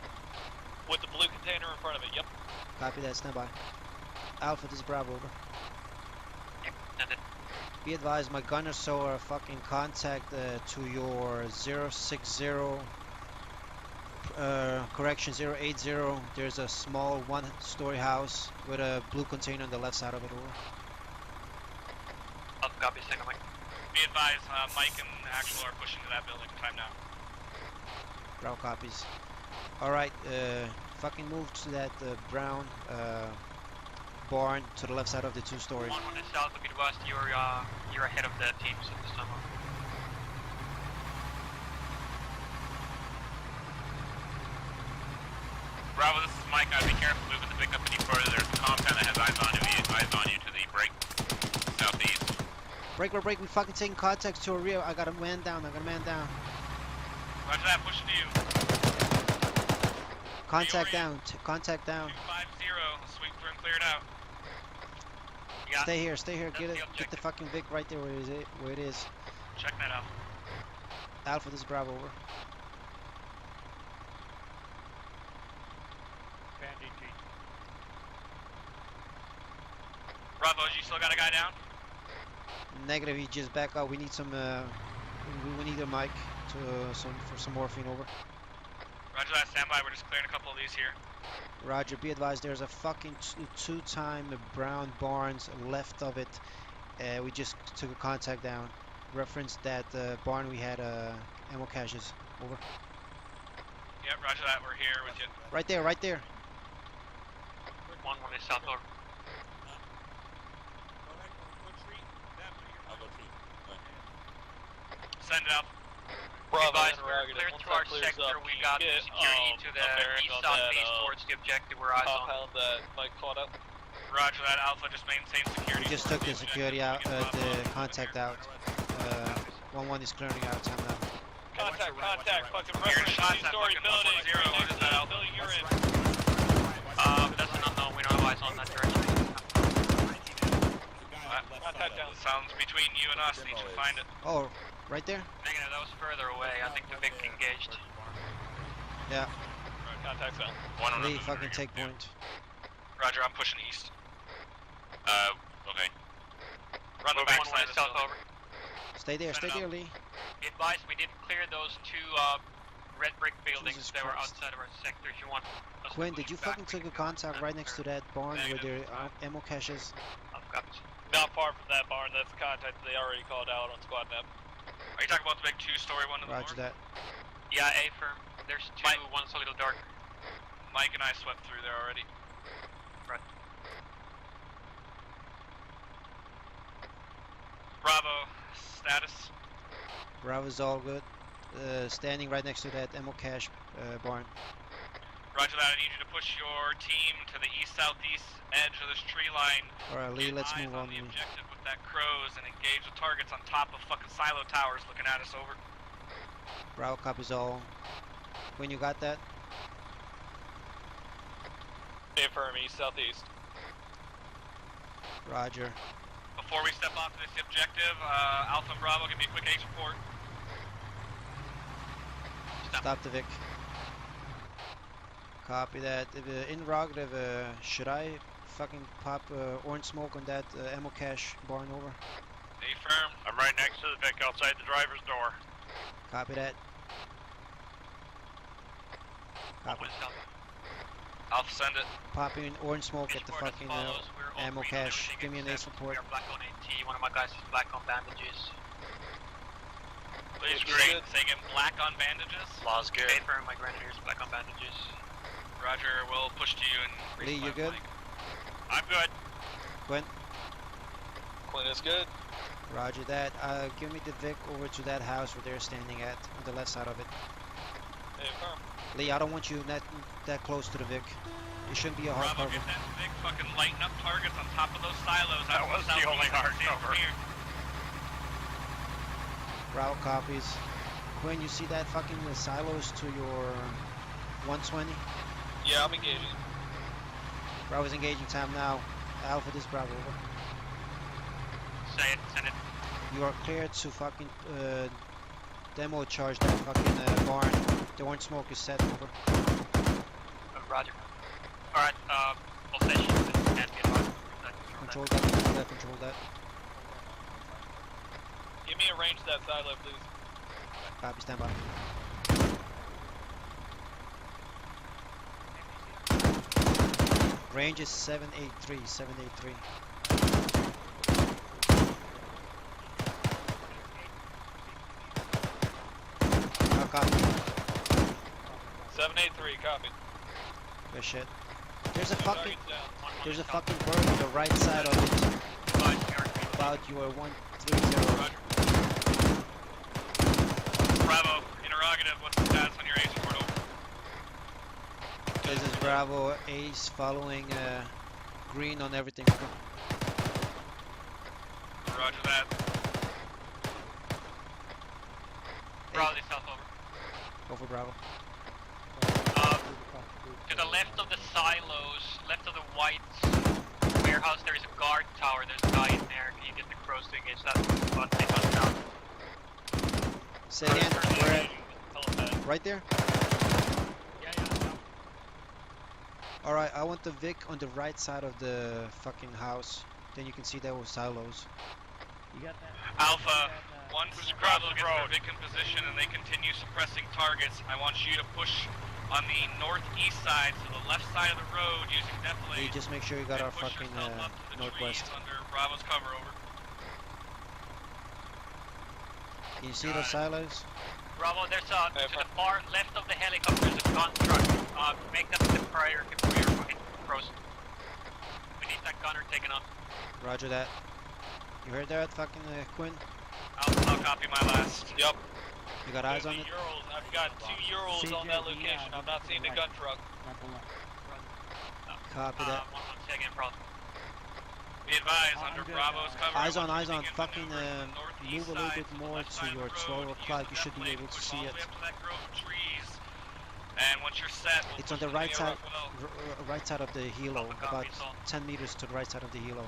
With the blue container in front of it, yep. Copy that, stand by. Alpha, this is Bravo, over. Yep, send it. Be advised, my gunner saw a fucking contact to your 060, correction 080. There's a small one-story house with a blue container on the left side of it, over. Copy, single Mike. Be advised, Mike and Axel are pushing to that building. Time now. Bravo copies. Alright, fucking move to that brown barn to the left side of the two-story. On this Alpha, be advised, you're ahead of the teams at this time. Break, we fucking taking contact to a rear. I got a man down, Roger that, pushing to you. Contact down, contact down. 250, sweep through and clear it out. Stay here, get the fucking Vic right there where it is. Check that out. Alpha, this is Bravo, over. Bravo, you still got a guy down? Negative, he just back up. We need some, we need a mic to, for some morphine, over. Roger that, stand by, we're just clearing a couple of these here. Roger, be advised, there's a fucking two-time brown barns left of it. We just took a contact down. Reference that barn we had ammo caches, over. Yep, roger that, we're here with you. Right there. 1-1 is south over. Send it out. Bravo, We're clear through our sector. We got security to the east-southeast towards the objective we're eyes on. Compound that Mike caught up. Roger that, Alpha, just maintain security. We just took the security out, the contact out. 1-1 is clearing out time now. Contact, fucking reference two-story building. What is that, Alpha? Building you're in. That's an unknown. We don't have eyes on that direction. Contact down. Sounds between you and us. Need to find it. Oh, right there? Negative, that was further away. I think the Vic engaged. Yeah. Contact zone. Lee, fucking take point. Roger, I'm pushing east. Okay. Run the Moving back side of the south building. over. Stay there, Lee. Be advised, we didn't clear those two red brick buildings Jesus that were Christ. outside of our sector. If you want us to Quinn, push did you back, fucking we take a can do contact right next to that barn where there are ammo caches? Not far from that barn. That's the contact they already called out on squad map. Are you talking about the big two-story one in the Roger north? that. Yeah, A-firm. There's two, one's a little darker. Mike and I swept through there already. Right. Bravo, status. Bravo's all good. Standing right next to that ammo cache barn. Roger that, I need you to push your team to the east-southeast edge of this tree line. Alright, Lee, let's move on. The objective with that crows and engage the targets on top of fucking silo towers looking at us, over. Bravo copies all. Quinn, you got that? Affirm east southeast. Roger. Before we step off to this objective, Alpha and Bravo, give me a quick H report. Stop the Vic. Copy that. Interrogative, should I fucking pop orange smoke on that ammo cache barn, over? Affirm. I'm right next to the Vic outside the driver's door. Copy that. Copy. Alpha, send it. Popping orange smoke at the fucking ammo cache. Give me an ace report. We are black on AT. One of my guys is black on bandages. Please green. Saying in black on bandages. Law's good. Paper, my grenadier's black on bandages. Roger, we'll push to you and... Lee, you good? I'm good. Quinn? Quinn is good. Roger that. Give me the Vic over to that house where they're standing at, on the left side of it. Affirm. Lee, I don't want you that close to the Vic. It shouldn't be a hard Bravo, cover. get that Vic fucking lighting up targets on top of those silos. That was the only hard cover. Bravo copies. Quinn, you see that fucking silos to your 120? Yeah, I'm engaging. Bravo's engaging time now. Alpha, this Bravo, over. Say it, send it. You are cleared to fucking demo charge that fucking barn. The orange smoke is set, over. Roger. Alright, all stations. Control that. Give me a range to that silo, please. Copy, stand by. Range is 783. I'll copy. 783, copy. Good shit. There's a fucking bird on the right side of it. About your 130. Bravo, interrogative, what's the status on your ace report, over? This is Bravo, ace following green on everything. Roger that. Bravo, south over. Go for Bravo. To the left of the silos, left of the white warehouse, there is a guard tower. There's a guy in there. Can you get the crows to engage that? Down. Say again. Where at? Right there? Yeah. Alright, I want the Vic on the right side of the fucking house. Then you can see there were silos. You got that? Alpha, once Bravo gets their Vic in position and they continue suppressing targets, I want you to push on the northeast side, to the left side of the road using defilade. Hey, just make sure you got our fucking northwest. Under Bravo's cover, over. Can you see those silos? Bravo, there's to the far left of the helicopter, there's a gun truck. Make that the priority for your fucking crows. We need that gunner taken on. Roger that. You heard that, fucking Quinn? I'll copy my last. Yep. You got eyes on it? I've got 2 Urals on that location. I'm not seeing the gun truck. Copy that. One second, bro. Be advised, under Bravo's cover. Eyes on, eyes on. Fucking move a little bit more to your 12 o'clock. You should be able to see it. And once you're set, it's on the right side, right side of the helo. About 10 meters to the right side of the helo.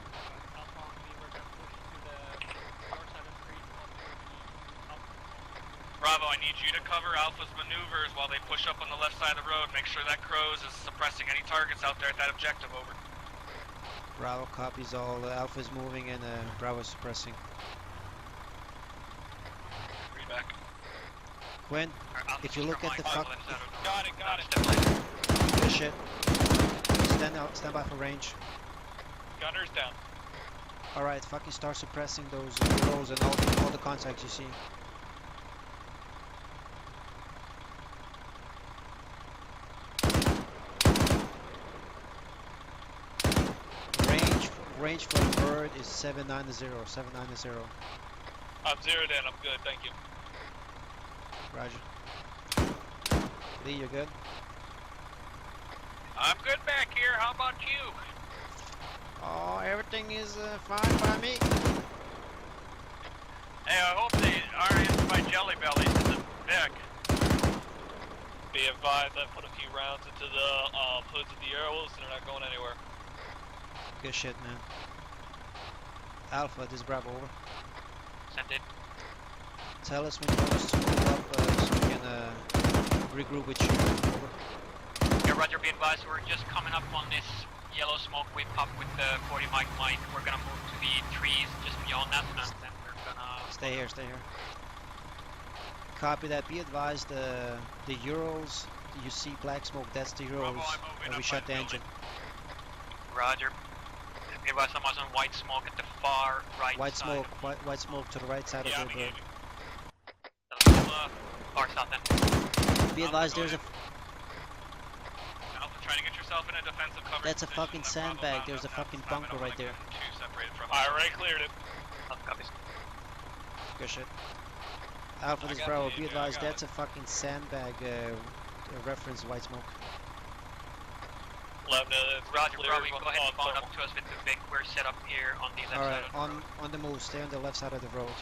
Bravo, I need you to cover Alpha's maneuvers while they push up on the left side of the road. Make sure that Crows is suppressing any targets out there at that objective, over. Bravo copies all. Alpha's moving and Bravo's suppressing. Read back. Quinn, if you look at the fuck... Got it. Good shit. Stand by for range. Gunner's down. Alright, fucking start suppressing those rolls and all the contacts you see. Range for the bird is 790. I'm zeroed in, I'm good, thank you. Roger. Lee, you're good? I'm good back here, how about you? Oh, everything is fine by me. Hey, I hope they aren't into my jelly bellies in the Vic. Be advised, I put a few rounds into the hoods of the arrows and they're not going anywhere. Good shit, man. Alpha, this is Bravo, over. Send it. Tell us when you want us to move up so we can regroup with you. Over. Yeah, Roger, be advised, we're just coming up on this yellow smoke we popped with the 40 mic. We're gonna move to the trees just beyond that, and then we're gonna... Stay here. Copy that. Be advised, the Urals, you see black smoke, that's the Urals. We shut the engine. Roger. Be advised, someone's on white smoke at the far right side. White smoke to the right side of the bird. Far south then. Be advised, there's a... Alpha, try to get yourself in a defensive cover. That's a fucking sandbag. There's a fucking bunker right there. I already cleared it. Copies. Good shit. Alpha, this Bravo. Be advised, that's a fucking sandbag. Reference white smoke. Roger, Bravo, go ahead and phone up to us with the Vic. We're set up here on the left side of the road. On the move. Stay on the left side of the road.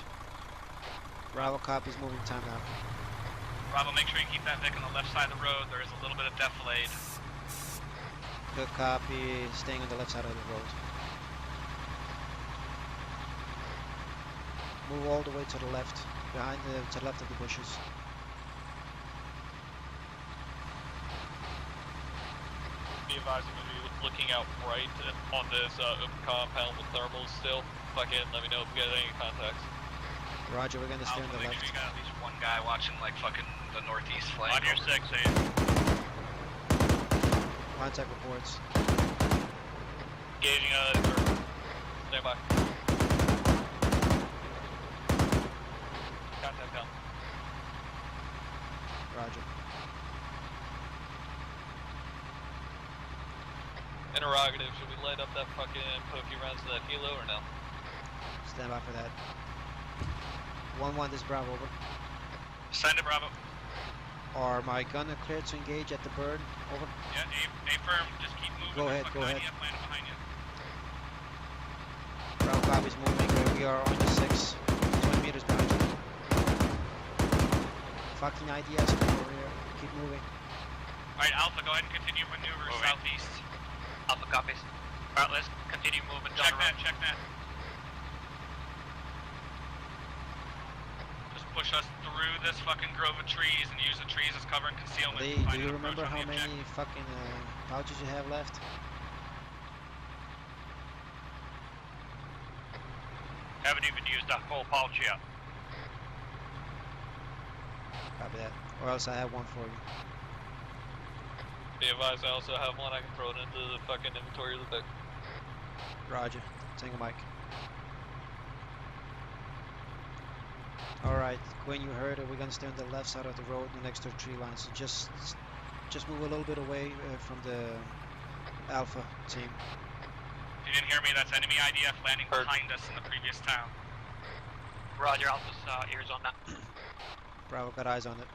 Bravo copies, moving time now. Bravo, make sure you keep that Vic on the left side of the road. There is a little bit of defilade. Good copy. Staying on the left side of the road. Move all the way to the left. To the left of the bushes. Be advised, I'm going to be looking out right on this open compound with thermals still. Fucking let me know if you got any contacts. Roger, we're gonna stay on the left. Make sure you got at least one guy watching like fucking the northeast flank. On your 6, Contact reports. Engaging stand by. Contact down. Roger. Interrogative, should we light up that fucking pokey rounds to that helo or no? Stand by for that. 1-1, this is Bravo, over. Send it, Bravo. Are my gunner cleared to engage at the bird? Over. Yeah, A firm, just keep moving. Go ahead. Behind you. Bravo copies moving. We are on the 6. 20 meters behind you. fucking IDS coming over here. Keep moving. Alright, Alpha, go ahead and continue maneuver southeast. Alpha copies. Alright, let's continue moving down the road. Check that. Just push us through this fucking grove of trees and use the trees as cover and concealment. Lee, do you remember how many fucking pouches you have left? Haven't even used that full pouch yet. Copy that. Or else I have one for you. Be advised, I also have one. I can throw it into the fucking inventory of the Vic. Roger. Single mic. Alright, Quinn, you heard it. We're gonna stay on the left side of the road next to the tree line. So just move a little bit away from the Alpha team. If you didn't hear me, that's enemy IDF landing behind us in the previous town. Roger, Alpha's ears on that. Bravo got eyes on it.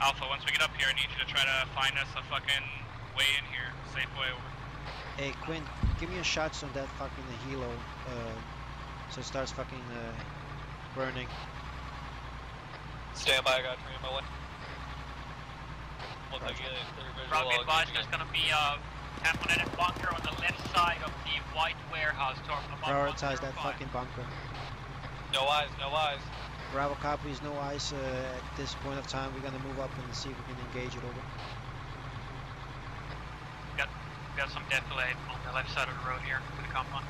Alpha, once we get up here, I need you to try to find us a fucking way in here. Safe way over. Hey, Quinn, give me a shot on that fucking helo, so it starts fucking burning. Stand by, I got three in my way. Once I get a clear visual, Roger, be advised, there's gonna be a templated bunker on the left side of the white warehouse talking about Prioritize that fucking bunker. No eyes, no eyes. Bravo copies, no ice at this point of time. We're gonna move up and see if we can engage it over. Got some defilade on the left side of the road here with the compound.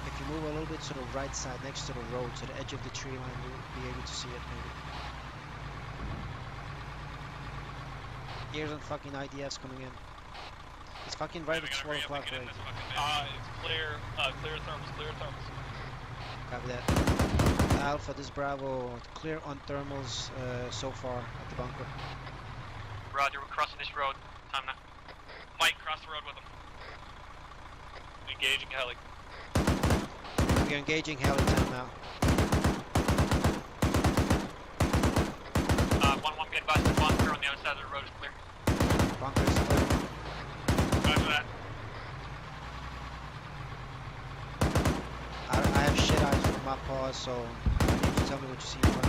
If you move a little bit to the right side next to the road, to the edge of the tree line, you'll be able to see it maybe. Here's some fucking IDFs coming in. It's fucking right at 12 o'clock, right? It's clear, clear thermals. Copy that. Alpha, this is Bravo, clear on thermals so far at the bunker. Roger, we're crossing this road. Time now. Mike, cross the road with them. Engaging heli. We're engaging heli time now. 1-1, be advised, the bunker on the other side of the road is clear. Bunker is clear. Roger that. I have shit eyes with my paws, so you need to tell me what you see in front.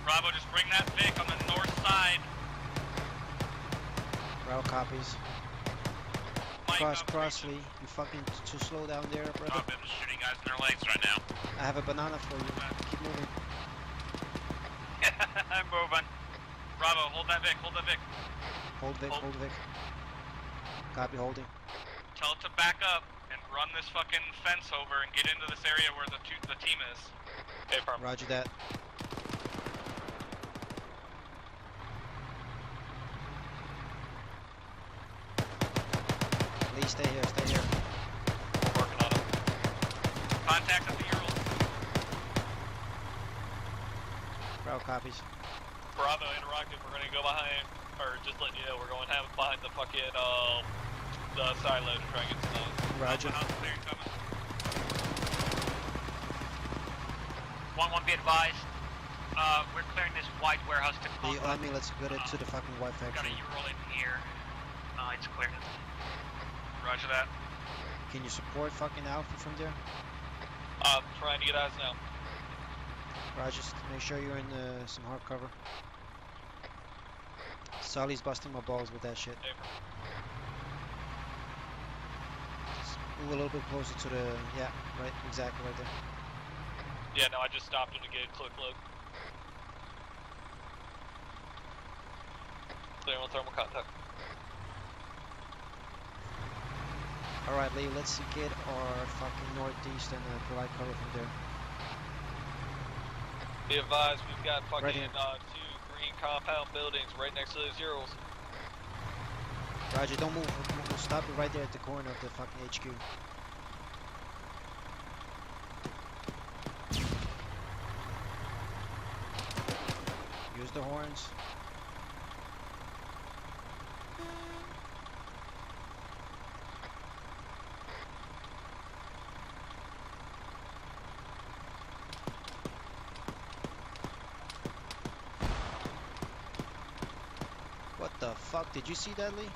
Bravo, just bring that Vic on the north side. Bravo copies. Cross, Lee. You fucking too slow down there, brother. I'm just shooting guys in their legs right now. I have a banana for you. Keep moving. I'm moving. Bravo, hold that Vic, hold that Vic. Hold Vic. Copy, holding. Tell it to back up and run this fucking fence over and get into this area where the team is. Hey, Roger that. Lee, stay here. I'm working on it. Contact at the Ural. Bravo copies. Bravo interactive, we're gonna go behind, or just letting you know, we're going to have it behind the fucking, the silo to try and get some. Roger. 1-1, be advised. We're clearing this white warehouse to The Army, let's get it to the fucking white got factory. a Ural in here. It's clear. Roger that. Can you support fucking Alpha from there? I'm trying to get eyes now. Roger, just make sure you're in some hard cover. Sully's busting my balls with that shit. Just move a little bit closer to the... Yeah, right, exactly right there. Yeah, no, I just stopped him to get a quick look. Clear on thermal contact. Alright, Lee, let's get our fucking northeast and provide cover from there. Be advised, we've got fucking Right here. 2 green compound buildings right next to those Urals. Roger, don't move. We'll stop it right there at the corner of the fucking HQ. Use the horns. fuck? Did you see that, Lee?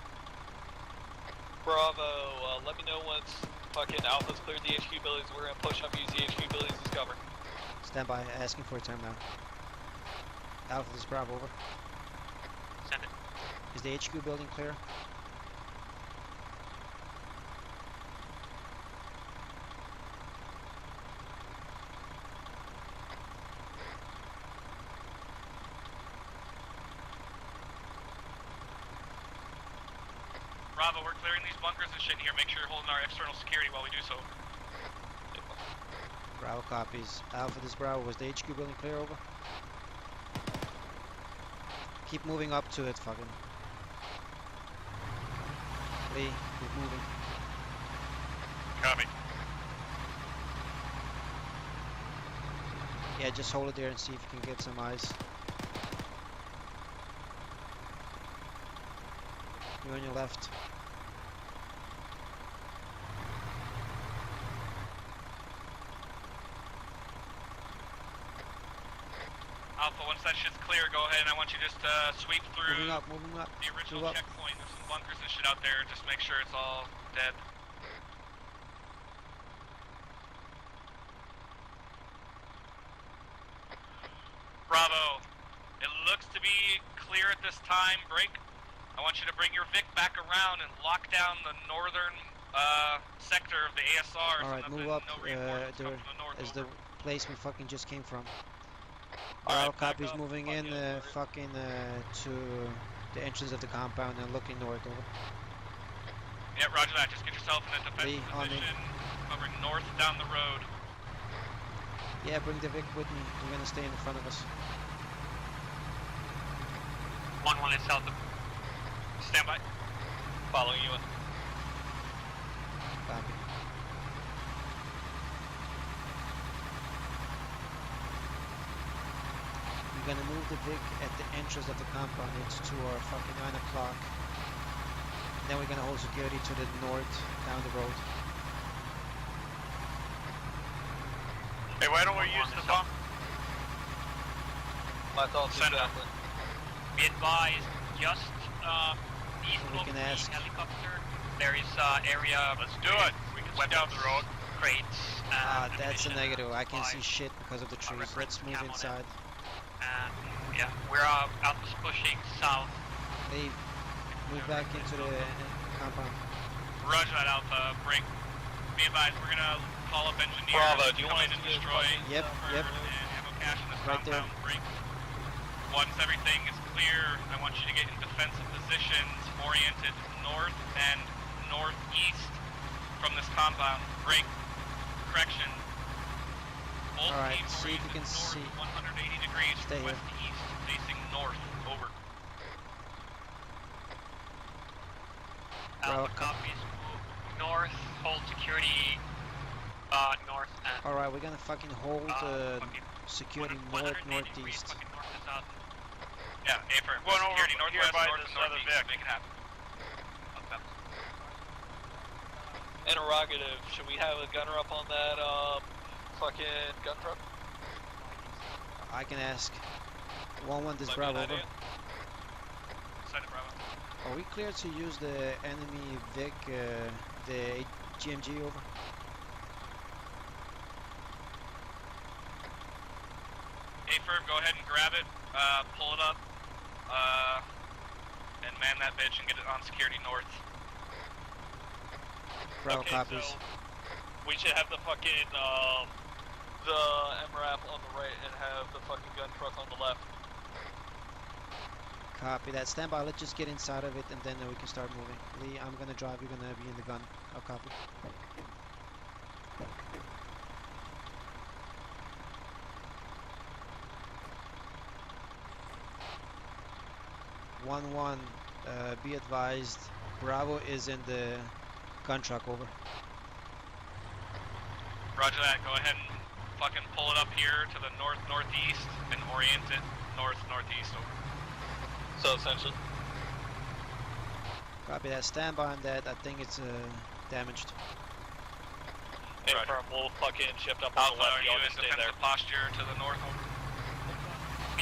Bravo, let me know once fucking Alpha's cleared the HQ buildings. We're gonna push up, use the HQ buildings as cover. Stand by, asking for a turn now. Alpha, this is Bravo, over. Send it. Is the HQ building clear? Bravo, we're clearing these bunkers and shit here. Make sure you're holding our external security while we do so. Bravo copies. Alpha, this is Bravo. Was the HQ building clear, over? Keep moving up to it, fucking. Lee, keep moving. Copy. Yeah, just hold it there and see if you can get some eyes. You on your left. Alpha, once that shit's clear, go ahead and I want you just to sweep through Moving up. the original Move up. checkpoint. There's some bunkers and shit out there. Just make sure it's all dead. Bravo, it looks to be clear at this time. Break. I want you to bring your Vic back around and lock down the northern sector of the ASR. Alright, so move up. no reinforcements come from the north. Is the place we fucking just came from. Alright, All copies back up, moving in, fucking to the entrance of the compound and looking north, over. Yeah, roger that. Just get yourself in a defensive Lee, on me. position, covering north down the road. Yeah, bring the Vic with me. We're gonna stay in front of us. 1-1 is south of. Stand by. Following you in. Copy. We're gonna move the Vic at the entrance of the compound. It's to our fucking 9 o'clock. Then we're gonna hold security to the north, down the road. Hey, why don't we use the bump? My thoughts exactly. Be advised, just east So we of can the ask. helicopter, there is area. Let's do it. We can weapons, down the road. Crates. Ah, that's a negative. I can't see shit because of the trees. Let's move inside. And yeah, we're out pushing south. Leave. Move back into the compound. Roger that, Alpha. Break. Be advised, we're gonna call up engineers. Bravo, do you come want in us and to destroy Yep, yep. and ammo cache in this Right there. compound. Break. Once everything is clear, I want you to get in defensive positions oriented north and northeast from this compound. Break. Correction. Both Alright, teams see if you oriented can north, see. 180 degrees Stay west here. to east, facing north. Over. Alpha copies. Move north. Hold security. North and. Alright, we're gonna fucking hold fucking security 180 north, degrees, northeast. fucking north to south. Yeah, affirm. Going over Security here northwest, by north, this and other northeast. Vic. Make it happen. Okay. Interrogative, should we have a gunner up on that fucking gun truck? I can ask. 1-1, this Might be an Bravo, over. idea. Side of Bravo. Are we clear to use the enemy Vic, the GMG, over? Affirm, go ahead and grab it, pull it up, and man that bitch and get it on security north. Bravo Okay, copies. so we should have the fucking the MRAP on the right and have the fucking gun truck on the left. Copy that. Stand by. Let's just get inside of it and then we can start moving. Lee, I'm gonna drive. You're gonna be in the gun. I'll copy. One, be advised. Bravo is in the gun truck, over. Roger that, go ahead and fucking pull it up here to the north, northeast, and orient it north, northeast, over. So essentially. Copy that. Stand by on that. I think it's damaged. Confirm, we'll fucking shift up on Alpha, the left, are you y'all in just stay there. defensive posture to the north, over?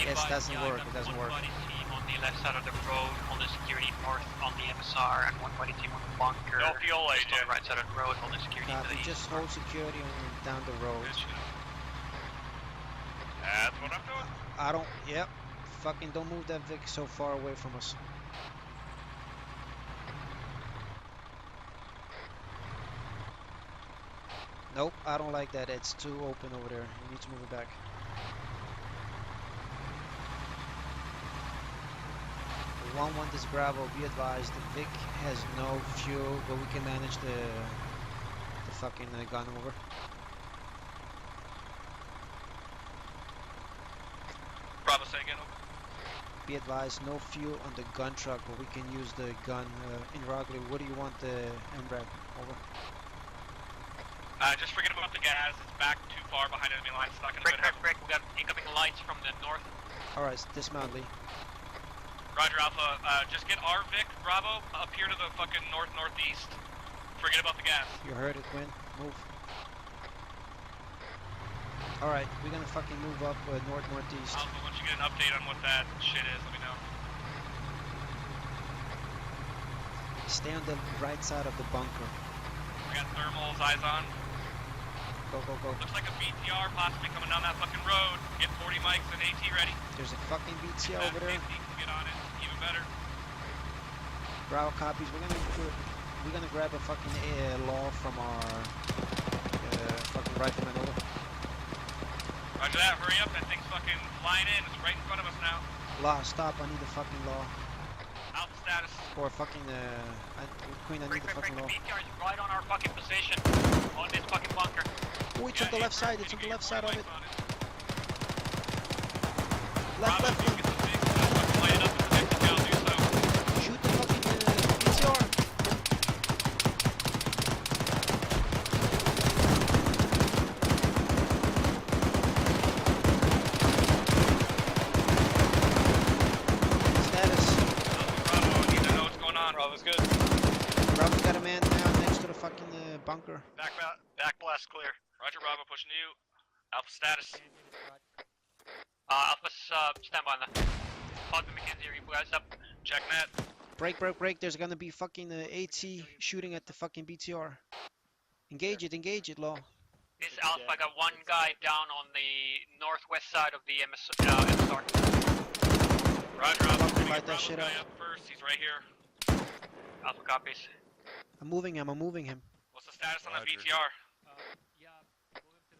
Yes, it doesn't work. It doesn't work. Team on the left side of the road, holding security north on the MSR, and one body team on the bunker. No fuel, just AJ. on the right side of the road, holding security to the east. Just hold security down the road. That's what I'm doing. I don't, yep. Fucking don't move that Vic so far away from us. Nope, I don't like that. It's too open over there. You need to move it back. This Bravo, be advised, the Vic has no fuel, but we can manage the fucking gun over. Bravo, say again, over. Be advised, no fuel on the gun truck, but we can use the gun. Interrogative, what do you want the MRAP? Over. Just forget about the gas. It's back too far behind enemy lines. It's not gonna break. We got incoming lights from the north. Alright, dismount, Lee. Roger, Alpha. Just get our Vic, Bravo, up here to the fucking northeast. Forget about the gas. You heard it, Quinn. Move. Alright, we're gonna fucking move up northeast. Alpha, once you get an update on what that shit is, let me know. Stay on the right side of the bunker. We got thermals, eyes on. Go. Looks like a BTR possibly coming down that fucking road. Get 40 mics and AT ready. There's a fucking BTR over there. Get on it, even better. Bravo copies. We're gonna grab a fucking law from our fucking rifleman over. Roger that. Hurry up. That thing's fucking flying in. It's right in front of us now. Law, stop. I need the fucking law. Alpha status. Or fucking Queen. I need the fucking law. The BTR is right on our fucking position on this fucking bunker. Oh, it's on the left side. It's on the left side of it. Left. Shoot the fucking BTR. Status. Bravo, I need to know what's going on. Bravo's good. Bravo's got a man down next to the fucking bunker. Back blast clear. Roger, Bravo, pushing to you. Alpha status. Alpha, stand by on the Pod McKenzie, are you guys up? Check net. Break. There's gonna be fucking AT shooting at the fucking BTR. Engage it, Law. This Alpha, I got one guy down on the northwest side of the MSR. Roger, Alpha. Light that shit up. Up first. He's right here. Alpha copies. I'm moving him. What's the status on the BTR?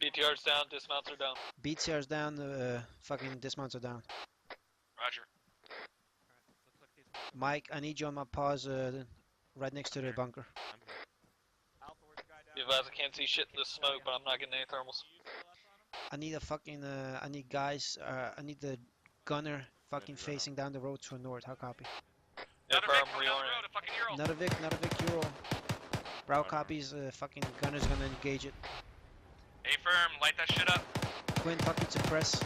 BTR's down, dismounts are down. BTR's down, fucking dismounts are down. Roger. Mike, I need you on my pause, right next to the bunker. Be advised, I can't see shit in this smoke, but I'm not getting any thermals. I need a fucking, I need guys, I need the gunner fucking facing down the road to the north. How copy? Another Vic coming down the road, a fucking Euro. Another Vic, Euro. Bravo copies, fucking gunner's gonna engage it. A-firm, light that shit up. Quinn, fucking suppress.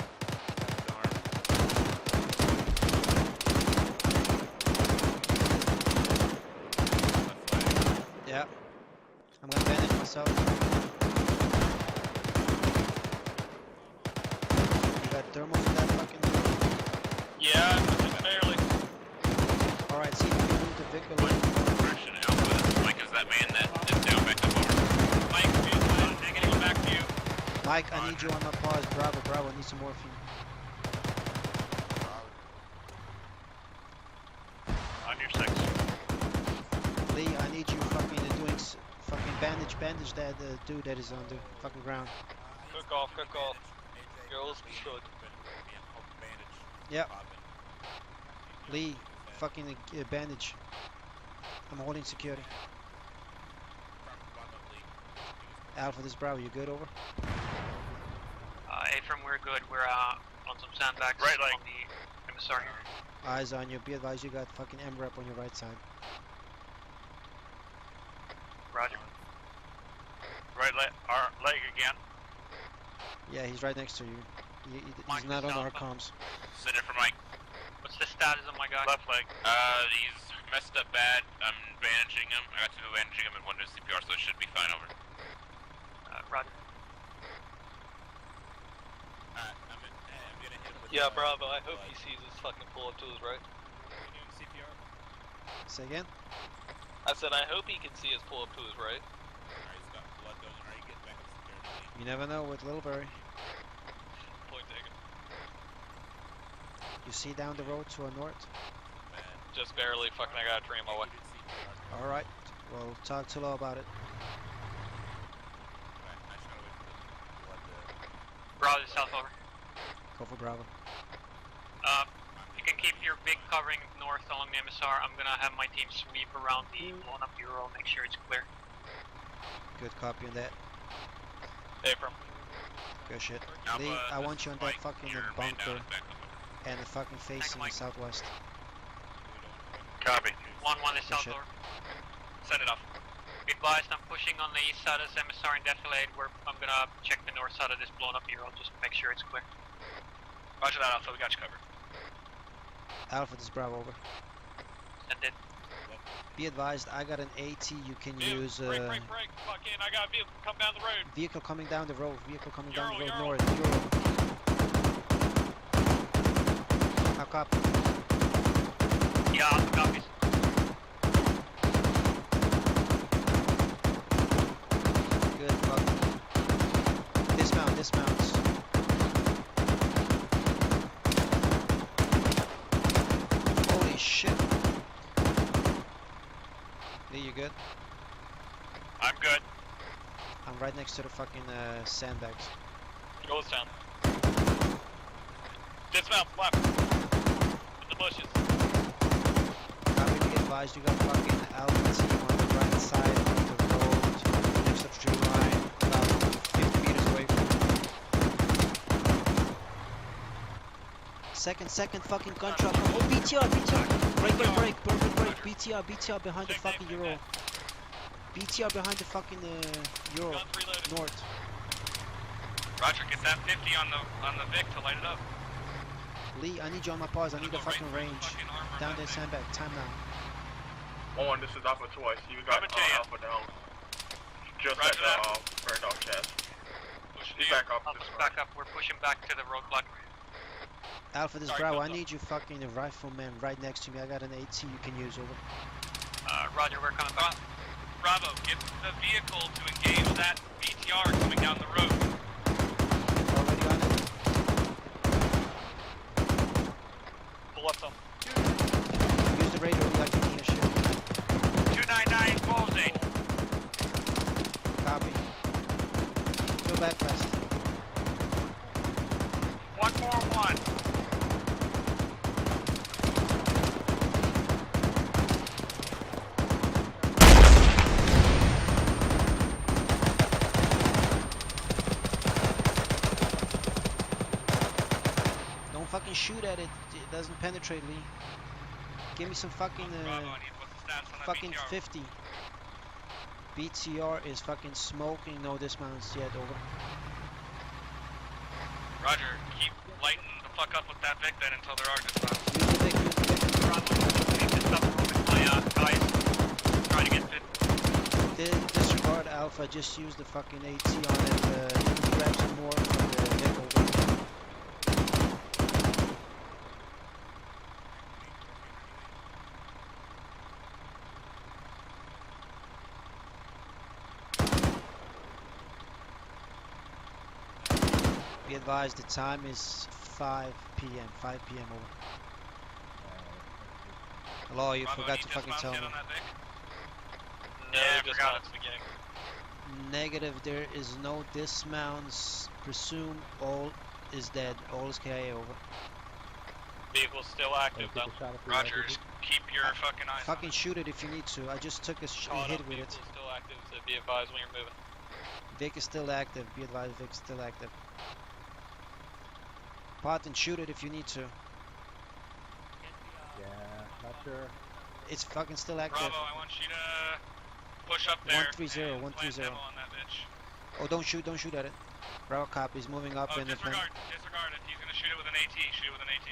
Yeah. I'm gonna bandage myself. You got thermals in that fucking... Yeah, barely. Alright, see if you can move the Vic a little. Correction, Alpha. Mike is that man that is down back up over. Mike, negative back to you. Mike, I need you on my pause. Bravo, I need some morphine. On your 6. Lee, I need you fucking doing fucking bandage that dude that is on the fucking ground. Cook off. Girls destroyed. Yep. Lee, fucking bandage. I'm holding security. Alpha, this Bravo, you good, over? A-firm, we're good. We're on some sandbags Right leg. on the MSR here. Eyes on you. Be advised, you got fucking MREP on your right side. Roger. Right leg again. Yeah, he's right next to you. He's not on our comms. Send it for Mike. What's the status of my guy? Left leg. He's messed up bad. I'm bandaging him. I got 2 bandaging him and 1 to CPR, so it should be fine over. Roger. I'm gonna hit him with Yeah, Bravo, I hope he sees us fucking pull up to his right. Say again? I said I hope he can see us pull up to his right. You never know with Littlebury. Point taken. You see down the road to our north? Just barely. Fucking, I got a dream away. Alright, well, talk to Law about it. Bravo to south, over. Go for Bravo. You can keep your big covering north along the MSR. I'm gonna have my team sweep around the blown up Euro, make sure it's clear. Good copy on that. Hey, from. Good shit. Lee, I want you on that fucking bunker and the fucking facing southwest. Copy. 1-1 is Good south, shit. over. Send it off. Be advised, I'm pushing on the east side of this MSR in defilade, where I'm gonna check the north side of this blown up Euro, just to make sure it's clear. Roger that, Alpha, we got you covered. Alpha, this is Bravo, over. Send it. Be advised, I got an AT you can Dude, use. break. Fucking, I got a vehicle come down the road. Vehicle coming down the road. Vehicle coming down the road Euro. north. Euro. How copy? Yeah, Alpha copies. Good, fuck. Dismounts. Holy shit. Lee, you good? I'm good. I'm right next to the fucking sandbags. Goes down. Dismount, left. In the bushes. Copy, be advised, you got fucking Alpha team on the right side of the road, next to the tree line, about 50 meters away from you. Second fucking gunshot. Oh, BTR. Break. Perfect break. BTR behind the fucking Euro. BTR behind the fucking Euro. North. Roger, get that 50 on the Vic to light it up. Lee, I need you on my pause. I need the fucking range. Down there, sandbag. Time now. 1-1, this is Alpha 2. I see you got Alpha down. Just Roger at the burned out chest. Back up. Back up. We're pushing back to the roadblock. Alpha, this is Bravo. I need you fucking rifleman right next to me. I got an AT you can use, over. Roger, we're coming back. Bravo, get the vehicle to engage that BTR coming down the road. Already on it. Pull up some. Use the radio like you need a shit. 299 closing. Copy. Go back fast. 141. Don't fucking shoot at it. It doesn't penetrate, Lee. Give me some fucking fucking 50. BTR is fucking smoking. No dismounts yet, over. Roger, keep lighting the fuck up with that Vic then until there are dismounts. Use the Vic. Bravo, leave this up with my guys. Trying to get fit. Disregard Alpha. Just use the fucking AT on it. You can grab some more from the Vic, over. Be advised, the time is 5 p.m. 5 p.m. over. Hello, you Bravo, forgot any to fucking dismounts tell me. yet on that Vic? No, Yeah, just forgot not at the beginning. Negative, there is no dismounts. Presume all is dead. All is KIA, over. Vehicle's still active, though. Roger, just keep your fucking eyes on Fucking shoot it if you need to. I just took a Caught hit up, with it. vehicle's still active, so be advised when you're moving. Vic is still active. Be advised, Vic is still active. Pot and shoot it if you need to. Yeah, not sure. It's fucking still active. Bravo, I want you to push up there. 130, and 130. plant demo on that bitch. Oh, don't shoot at it. Bravo copies moving up Oh, in the front. disregard it. He's gonna shoot it with an AT. Shoot it with an AT.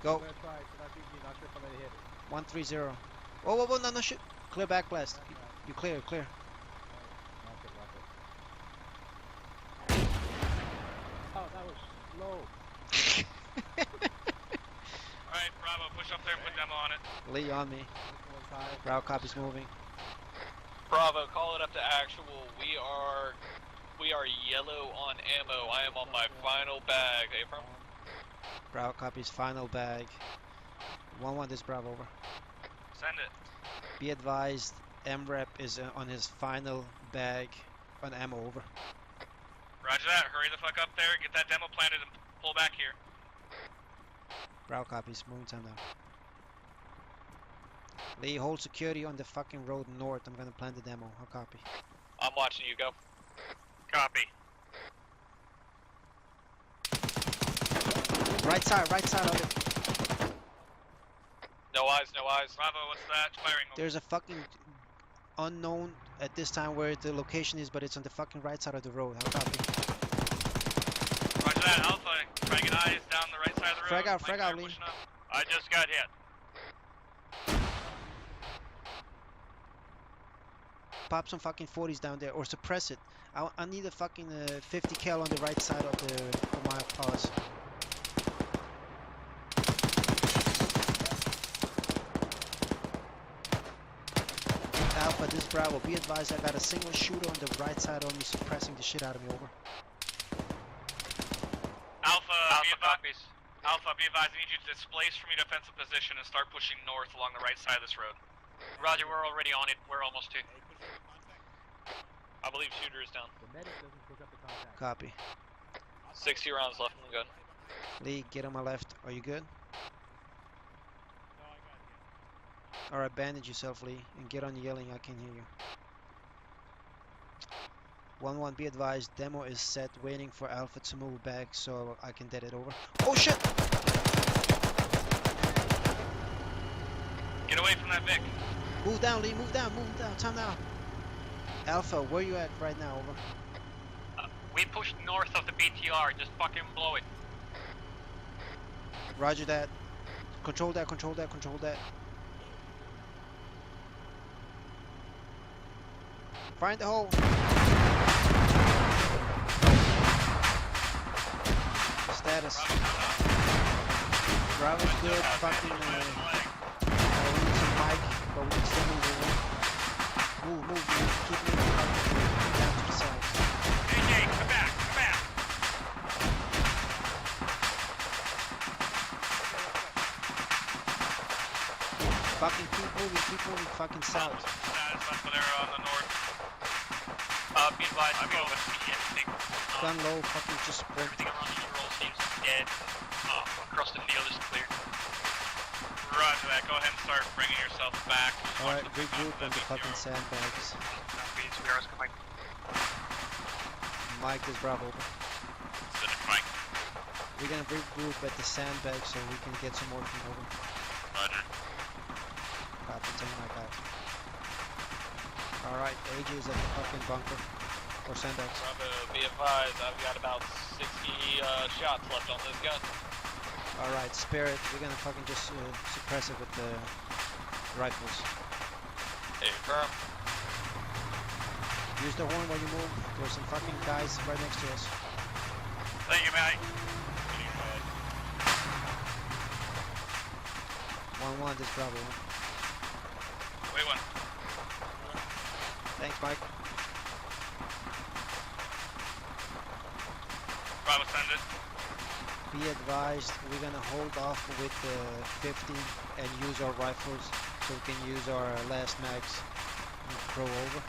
Go. I'm gonna try. It's not easy. Not sure if I'm gonna hit it. 130. Whoa, no, shoot. Clear back blast. You clear. Rock it. Oh, that was slow. Alright, Bravo, push up there and put demo on it. Lee on me. Bravo copies moving. Bravo, call it up to actual. We are yellow on ammo. I am on my final bag. April. Bravo copies final bag. 1-1 this Bravo over. Send it. Be advised, MREP is on his final bag on ammo over. Roger that, hurry the fuck up there, get that demo planted and pull back here. Bravo copies, moving time now. Lee, hold security on the fucking road north. I'm gonna plant the demo. I'll copy. I'm watching you, go. Copy. Right side of it. No eyes, no eyes. Bravo, what's that? Firing over. There's a fucking unknown at this time where the location is, but it's on the fucking right side of the road. I'll copy. Roger that, Alpha, try to get eyes down the right side of the road. Frag out, Lee. I just got hit. Pop some fucking 40s down there, or suppress it. I need a fucking 50 cal on the right side of my pause. Alpha, this Bravo, be advised I got a single shooter on the right side of me suppressing the shit out of me, over. Alpha, be advised, I need you to displace from your defensive position and start pushing north along the right side of this road. Roger, we're already on it. We're almost to. I believe shooter is down. Copy. 60 rounds left in the gun. Lee, get on my left. Are you good? Alright, bandage yourself, Lee, and get on yelling. I can hear you. 1-1, be advised, demo is set, waiting for Alpha to move back so I can dead it over. Oh shit! Get away from that Vic. Move down, Lee, move down, time now. Alpha, where you at right now, over? We pushed north of the BTR, just fucking blow it. Roger that. Control that. Find the hole. Status. Bravo's good. Fucking we need some mic, but we can still move over. Move. Keep moving down to the side. AJ, come back. Fucking keep moving, fucking south. Status up there on the north. Be advised, I'm going with anything. Gun low, fucking just sprint. Everything around the roll seems dead. Across the field is clear. Roger that, go ahead and start bringing yourself back. Alright, regroup on the fucking sandbags. Mike is Bravo. Mike. We're gonna regroup at the sandbag so we can get some more from over. Roger. Copy, take Mike out. Alright, AJ is at the fucking bunker. Or sandbags. Bravo, be advised, I've got about 60 shots left on this gun. Alright, Spirit, we're gonna fucking just suppress it with the rifles. Hey, firm. Use the horn while you move. There's some fucking guys right next to us. Thank you, mate. 1-1, this Bravo. Wait one. Thanks, Mike. Bravo, send it. Be advised, we're gonna hold off with the 50 and use our rifles so we can use our last mags and throw over.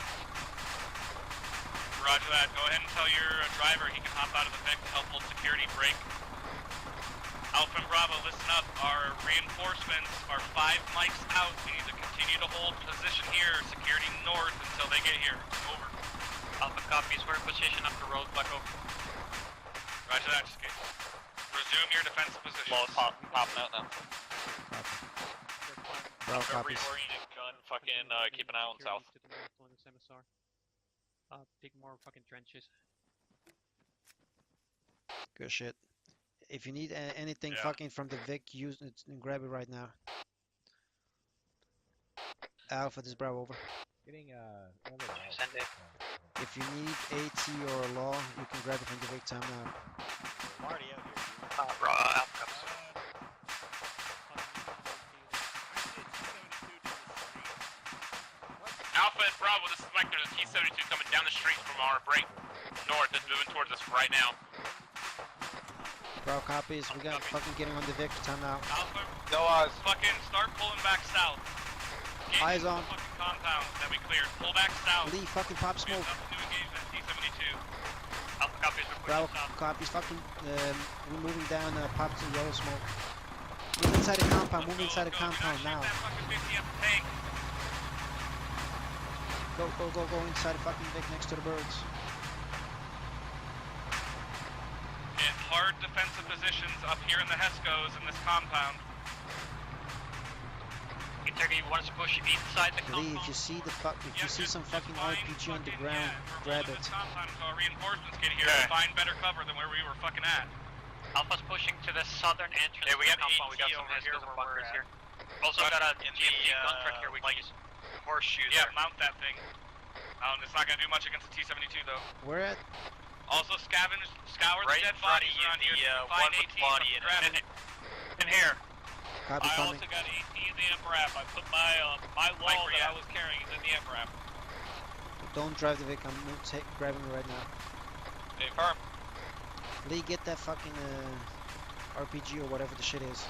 Roger that. Go ahead and tell your driver he can hop out of the Vic to help hold security break. Alpha and Bravo, listen up. Our reinforcements are 5 mics out. We need to continue to hold position here, security north until they get here. Over. Alpha copies, we're in position up the road, back over. Roger that, Skate. Resume your defensive position. Well, it's popping out now. Bravo copies. Reoriented gun, fucking keep an eye on south. To the north on this MSR. Dig more fucking trenches. Good shit. If you need anything fucking from the Vic, use it and grab it right now. Alpha, this Bravo, over. Getting Send it. If you need AT or law, you can grab it from the Vic time now. I'm already out here. Alpha copies. Bravo, this is Mike. There's a T-72 coming down the street from our break north. It's moving towards us right now. Bravo copies. We got fucking getting on the Vic. Time out. Alpha, No eyes. fucking start pulling back south. Get Eyes to on. the fucking compound that we cleared. Pull back south. Lee, fucking pop We have smoke. nothing to engage that T-72. Alpha copies, we're Bravo pushing south. copies. Fucking, we're moving down. Pop to yellow smoke. Move inside the compound. Move inside the compound now. Shoot that fucking 50 at the tank. Go, go, go, go inside the fucking Vic next to the birds. In hard defensive positions up here in the Hescos in this compound. Kentucky, you want us to push inside the Lee, compound? if you see the if you see some fucking RPG on the ground, We're grab holding it. this compound until our reinforcements get here Okay. and find better cover than where we were fucking at. Alpha's pushing to the southern entrance. Yeah, we of got the compound. We got AT some over here Hescos and where we're bunkers at. here. Also got a GMC gun truck here. We can use horseshoe Yeah, there. mount that thing. It's not gonna do much against the T-72 though. Where at? Also scour Right the in dead front of bodies you, around here. the Find one with AT the body in grab it. In here. Copy I coming. also got AT in the MRAP. I put my Mike, wall where that you I at? was carrying is in the MRAP. Don't drive the Vic. I'm grabbing it right now. Hey, firm. Lee, get that fucking RPG or whatever the shit is.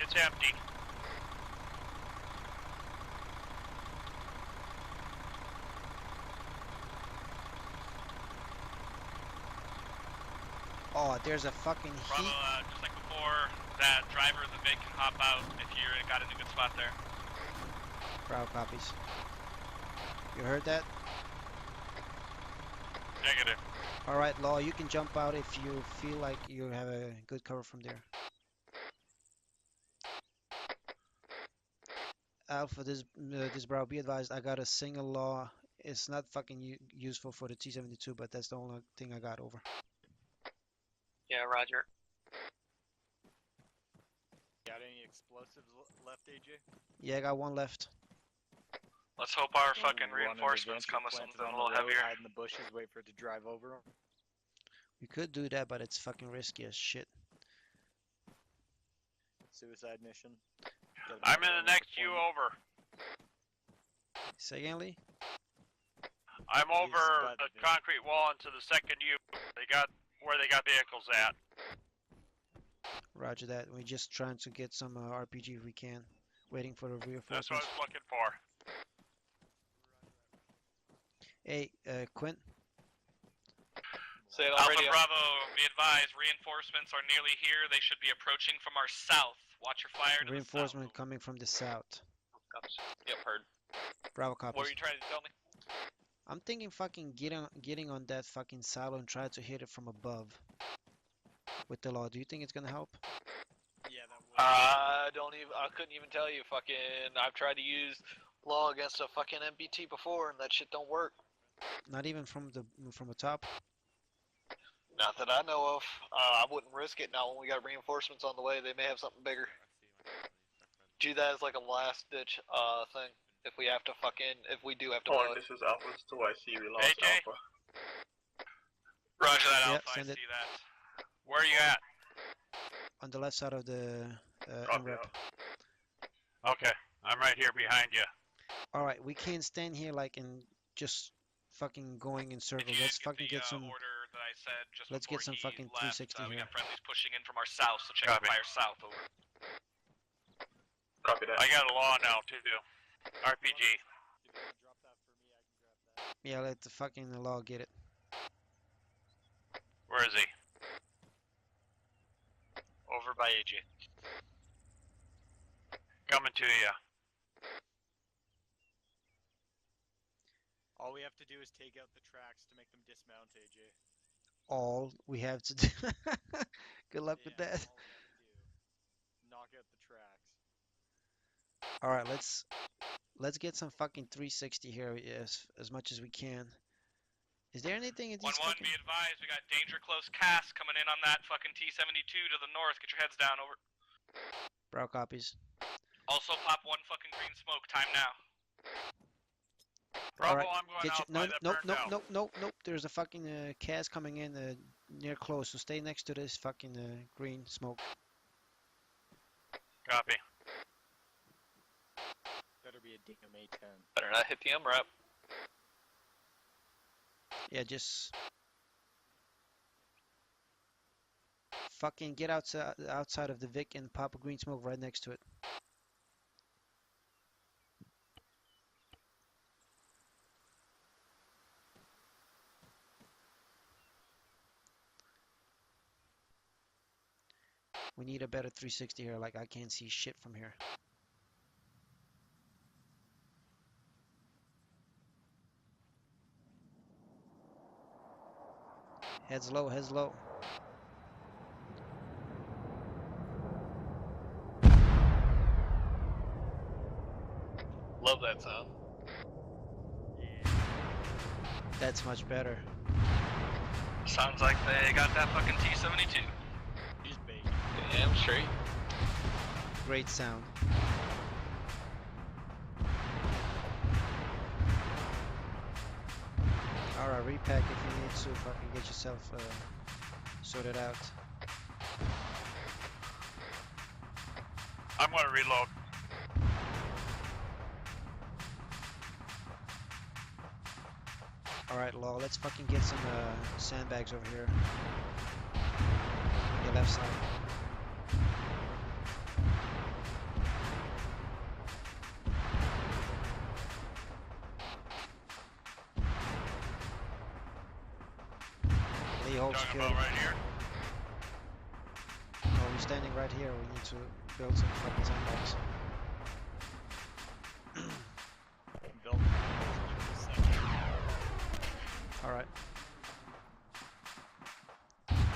It's empty. Oh, there's a fucking Bravo, heat. just like before, that driver of the Vic can hop out if you got in a good spot there. Bravo copies. You heard that? Negative. All right, Law. You can jump out if you feel like you have a good cover from there. Alpha, this Bravo, be advised. I got a single Law. It's not fucking useful for the T-72, but that's the only thing I got. Over. Yeah, Roger. Got any explosives left, AJ? Yeah, I got one left. Let's hope our fucking You wanted to reinforcements venture come with planted something a on little the road, heavier. hide in the bushes, wait for it to drive over them. We could do that, but it's fucking risky as shit. Suicide mission. I'm in the next queue over. Say again, Lee? I'm over by the a concrete wall into the second U. They got where they got vehicles at. Roger that. We're just trying to get some RPG if we can. Waiting for the That's what I reinforcements. was looking for. Hey, Quint. Say it on Alpha radio. Bravo, be advised, reinforcements are nearly here. They should be approaching from our south. Watch your fire to Reinforcement the south. coming from the south. Yep, heard. Bravo copies. What were you trying to tell me? I'm thinking fucking getting on that fucking silo and try to hit it from above. With the Law. Do you think it's gonna help? Yeah, that would. I couldn't even tell you. Fucking, I've tried to use law against a fucking MBT before, and that shit don't work. Not even from the top. Not that I know of. I wouldn't risk it now when we got reinforcements on the way. They may have something bigger. Do that as like a last ditch thing. If we have to if we do have to blow it. This is Alpha 2, I see we lost AJ? Alpha. Roger that, Yeah, Alpha. I send it. see that. Where are you at? On the left side of the Copy MREP. that. Okay, I'm right here behind you. Alright, we can't stand here like and just fucking going in If circles. you Let's didn't fucking get get the some. order that I said just Let's get before some he fucking left, 360 we here. got friendlies pushing in from our south, so check Copy. the fire south. Over. Copy that. I got a law now too. RPG. Yeah, let the fucking Law get it. Where is he? Over by AJ. Coming to you. All we have to do is take out the tracks to make them dismount, AJ. All we have to do. Good luck with Yeah, that. all we have to do. Knock out the tracks. Alright, let's get some fucking 360 here as much as we can. Is there anything in these 1-1, fucking... be advised, we got danger close cast coming in on that fucking T-72 to the north. Get your heads down. Over. Brow copies. Also pop one fucking green smoke. Time now. Bravo, All right, I'm going get out you. by No, that nope, burned nope, out. nope, nope, nope. There's a fucking CAS coming in near close, so stay next to this fucking green smoke. Copy. Better be a DMA 10. Better not hit the MRAP. Yeah, just fucking get outside of the Vic and pop a green smoke right next to it. We need a better 360 here, like I can't see shit from here. Heads low, heads low. Love that sound. That's much better. Sounds like they got that fucking T-72. He's big. Damn straight. Great sound. Alright, repack if you need to fucking get yourself sorted out. I'm gonna reload. Alright, Law, let's fucking get some sandbags over here. Your left side. Lee, hold Talking security. about right here. Oh, we're standing right here. We need to build some fucking sandbags. Built. Alright.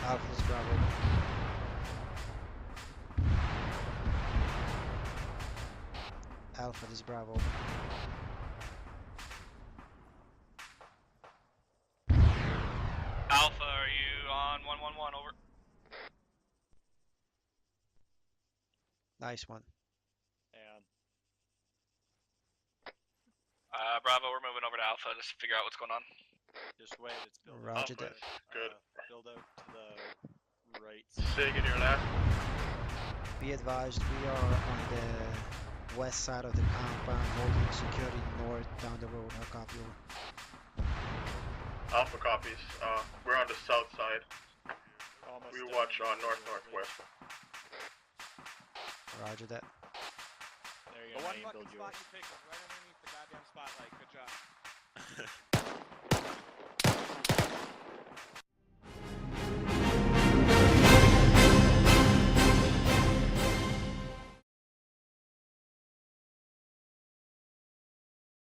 Alpha, this is Bravo. Alpha, this is Bravo. Alpha, are you on 111? Over. Nice one. And Bravo, we're moving over to Alpha. Just figure out what's going on. just wait, it's building. Roger that. Good. Build out to the right. Sig in your left. Be advised, we are on the west side of the compound, holding security north down the road. I'll copy over. Alpha copies. We're on the south side. Almost We done. watch north-northwest. Roger that. There you The go. one Now you fucking build spot yours. you picked was right underneath the goddamn spotlight. Good job.